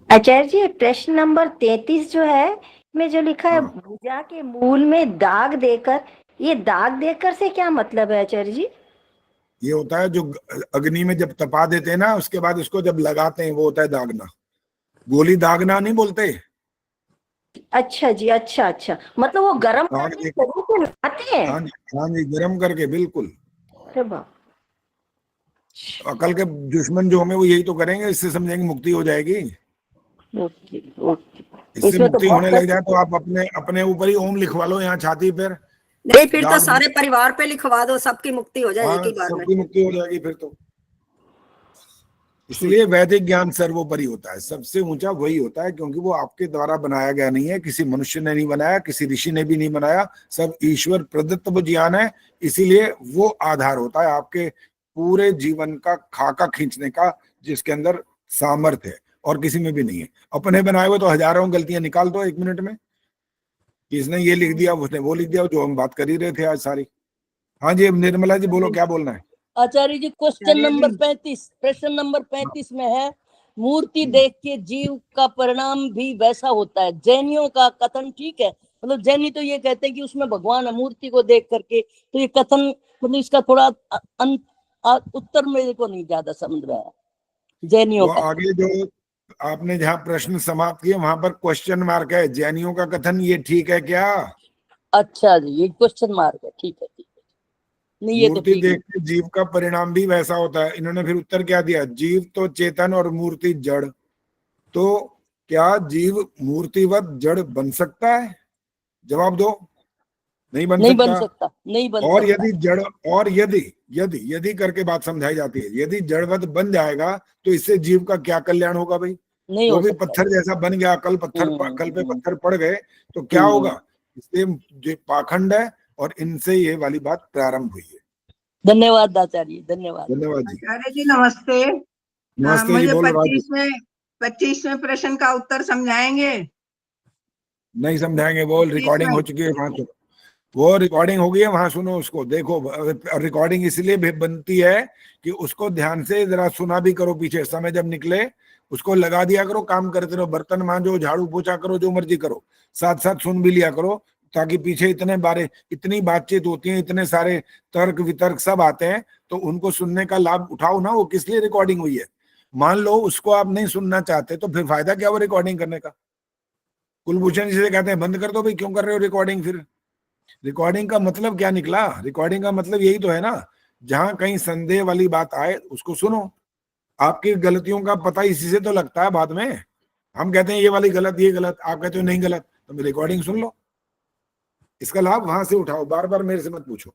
आचार्य जी प्रश्न नंबर 33 जो है में जो लिखा है भुजा के मूल में दाग देकर, ये दाग देकर से क्या मतलब है आचार्य जी? ये होता है जो अग्नि में जब तपा देते हैं ना, उसके बाद उसको जब लगाते हैं वो होता है दागना। गोली दागना नहीं बोलते। अच्छा जी, अच्छा मतलब वो गरम करके शरीर को लगाते हैं? हाँ जी गरम करके, बिल्कुल। अरे बाप। अकल के दुश्मन जो होंगे वो यही तो करेंगे, इससे समझेंगे मुक्ति हो जाएगी। ओके। इससे मुक्ति होने लग जाए तो आप अपने ऊपर ही ओम लिखवा लो यहाँ छाती पर। नहीं फिर तो सारे परिवार पे लिखवा दो, सबकी मुक्ति हो जाए एक ही बार में। सबकी मुक्ति हो जाएगी फिर तो। इसलिए वैदिक ज्ञान सर्वोपरि होता है, सबसे ऊंचा वही होता है, क्योंकि वो आपके द्वारा बनाया गया नहीं है, किसी मनुष्य ने नहीं बनाया, किसी ऋषि ने भी नहीं बनाया, सब ईश्वर प्रदत्त वो ज्ञान है। इसीलिए वो आधार होता है आपके पूरे जीवन का खाका खींचने का, जिसके अंदर सामर्थ्य है और किसी में भी नहीं है। अपने बनाए हुए तो हजारों गलतियां निकाल दो एक मिनट में, इसने ये लिख दिया, उसने वो लिख दिया, जो हम बात कर ही रहे थे आज सारी। हाँ जी निर्मला जी बोलो, क्या बोलना है? आचार्य जी क्वेश्चन नंबर 35, प्रश्न नंबर 35 में है, मूर्ति देख के जीव का परिणाम भी वैसा होता है। जैनियों का कथन ठीक है, मतलब जैनी तो ये कहते हैं कि उसमें भगवान है मूर्ति को देख करके, तो ये कथन मतलब इसका थोड़ा उत्तर मेरे को नहीं ज्यादा समझ रहा है जैनियों का। आगे जो आपने जहाँ प्रश्न समाप्त किए वहां पर क्वेश्चन मार्क है, जैनियों का कथन ये ठीक है क्या? अच्छा जी ये क्वेश्चन मार्क है, ठीक है। नहीं ये मूर्ति तो देख के जीव का परिणाम भी वैसा होता है। इन्होंने फिर उत्तर क्या दिया? जीव तो चेतन और मूर्ति जड़, तो क्या जीव मूर्तिवत जड़ बन सकता है? जवाब दो। नहीं बन सकता। नहीं बन और सकता। यदि जड़, और यदि करके बात समझाई जाती है, यदि जड़वत बन जाएगा तो इससे जीव का क्या कल्याण होगा भाई? नहीं वो हो भी सकता। पत्थर जैसा बन गया, कल पे पत्थर पड़ गए तो क्या होगा? इसलिए जो पाखंड है और इनसे ये वाली बात प्रारंभ हुई है। धन्यवाद आचार्य, धन्यवाद। धन्यवाद जी। आचार्य जी नमस्ते। नमस्ते जी, बोलो। 25वें प्रश्न का उत्तर समझाएंगे? नहीं समझाएंगे, वो रिकॉर्डिंग हो चुकी है वहां, तो वो रिकॉर्डिंग हो गई है वहां, सुनो उसको, देखो। रिकॉर्डिंग इसलिए बनती है कि उसको ध्यान से जरा सुना भी करो, पीछे समय जब निकले उसको लगा दिया करो, काम करते रहो, बर्तन मांजो, झाड़ू पोछा करो, जो मर्जी करो, साथ साथ सुन भी लिया करो, ताकि पीछे इतनी बातचीत होती है, इतने सारे तर्क वितर्क सब आते हैं, तो उनको सुनने का लाभ उठाओ ना। वो किस लिए रिकॉर्डिंग हुई है? मान लो उसको आप नहीं सुनना चाहते तो फिर फायदा क्या वो रिकॉर्डिंग करने का? कुलभूषण जी से कहते हैं बंद कर दो भाई, क्यों कर रहे हो रिकॉर्डिंग? फिर रिकॉर्डिंग का मतलब क्या निकला? रिकॉर्डिंग का मतलब यही तो है ना, जहां कहीं संदेह वाली बात आए उसको सुनो, आपकी गलतियों का पता इसी से तो लगता है बाद में। हम कहते हैं ये वाली गलत, ये गलत, आप कहते हो नहीं गलत, तो मेरी रिकॉर्डिंग सुन लो, इसका लाभ वहां से उठाओ, बार बार मेरे से मत पूछो।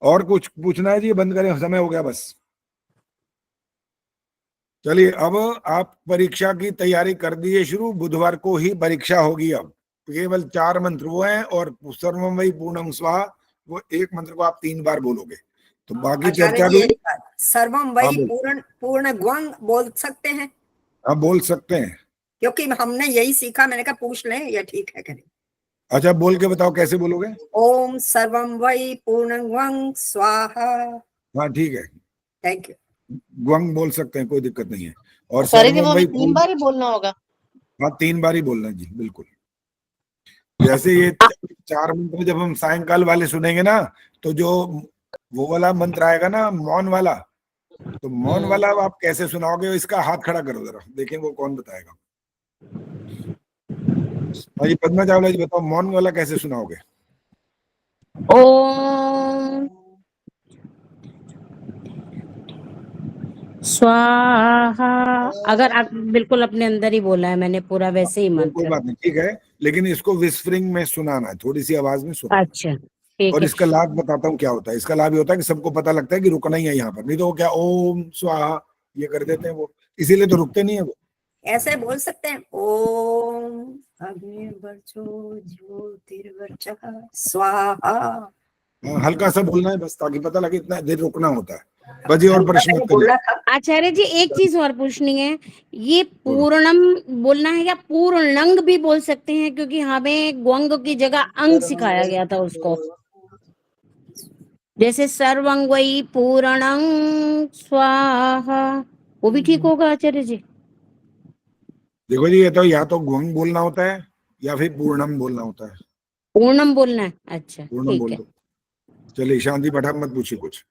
और कुछ पूछना है जी? बंद करें, समय हो गया बस। चलिए, अब आप परीक्षा की तैयारी कर दीजिए शुरू। बुधवार को ही परीक्षा होगी। अब केवल 4 मंत्र वो हैं, और सर्वम वै पूर्णं स्वाहा, वो एक मंत्र को आप 3 बार बोलोगे। तो बाकी चर्चा भी सर्वम वै पूर्ण ग्वंग बोल सकते हैं? हाँ, बोल सकते हैं, क्योंकि हमने यही सीखा। मैंने कहा पूछ लें, ये ठीक है करें। अच्छा, बोल के बताओ कैसे बोलोगे? ओम सर्वम वै पूर्णं ग्वंग स्वाहा। हाँ ठीक है, थैंक यू। ग्वंग बोल सकते हैं, कोई दिक्कत नहीं है। और सर्वम वै 3 बार ही बोलना होगा? हाँ, 3 बार ही बोलना जी, बिल्कुल। जैसे ये 4 मंत्र जब हम सायंकाल वाले सुनेंगे ना, तो जो वो वाला मंत्र आएगा ना, मौन वाला, तो मौन वाला आप कैसे सुनाओगे? इसका हाथ खड़ा करो जरा, देखें वो कौन बताएगा। भाई पद्मा चावला जी बताओ, मौन वाला कैसे सुनाओगे? ओम स्वाहा। अगर आप बिल्कुल अपने अंदर ही बोला है मैंने पूरा, वैसे ही मंत्र। कोई बात नहीं, ठीक है, लेकिन इसको विस्परिंग में सुनाना है, थोड़ी सी आवाज में सुनाना। अच्छा ठीक और है। इसका लाभ बताता हूँ क्या होता है। इसका लाभ ये होता है कि सबको पता लगता है कि रुकना ही है यहाँ पर, नहीं तो वो क्या ओम स्वाहा ये कर देते हैं वो, इसीलिए तो रुकते नहीं है वो। ऐसे बोल सकते हैं, ओम अग्निर्वर्चो ज्योतिर्वर्चः स्वाहा। हल्का सा बोलना है बस, ताकि पता लगे इतना देर रुकना होता है। बजी और प्रश्न मत करिए। आचार्य जी एक चीज और पूछनी है, ये पूर्णम बोलना है या पूर्णंग भी बोल सकते हैं? क्योंकि हमें ग्वंग की जगह अंग सिखाया गया था उसको। जैसे सर्वं वै पूर्णं स्वाहा, वो भी ठीक होगा आचार्य जी? देखो जी, ये तो या तो ग्वंग बोलना होता है या फिर पूर्णम बोलना होता है। पूर्णम बोलना है, अच्छा पूर्णम बोल दो। चलिए, शांति पाठा मत पूछिए कुछ।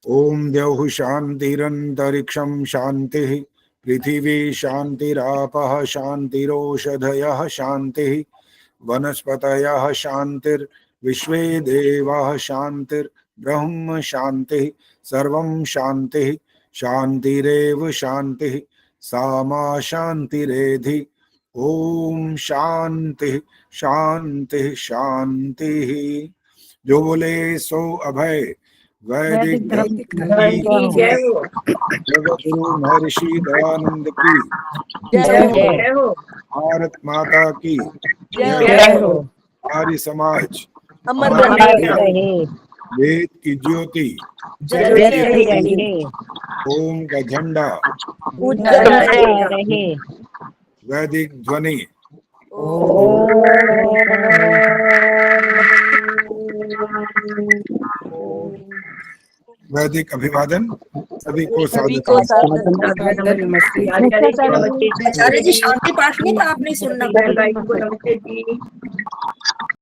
ओम द्यौः शांतिरंतरिक्षं शांतिः, पृथिवी शांतिरापः शांतिरोषधयः शांतिः, वनस्पतयः शांतिर्विश्वे देवाः शांतिर्ब्रह्म शांतिः, सर्वं शांतिः शांतिरेव शांतिः, सा मा शांतिरेधि। ओम शांति शांति शांतिः। जो बोले सो अभय। वैदिक धर्म की जगतगुरु महर्षि दयानंद की जय हो। भारत माता की जय हो। आर्य समाज अमर रहे। वेद की ज्योति जलती रहे। ओम का झंडा रहे। वैदिक ध्वनि वैदिक अभिवादन सभी को आचार्य जी शांति पाठ नहीं था, आपने सुनना।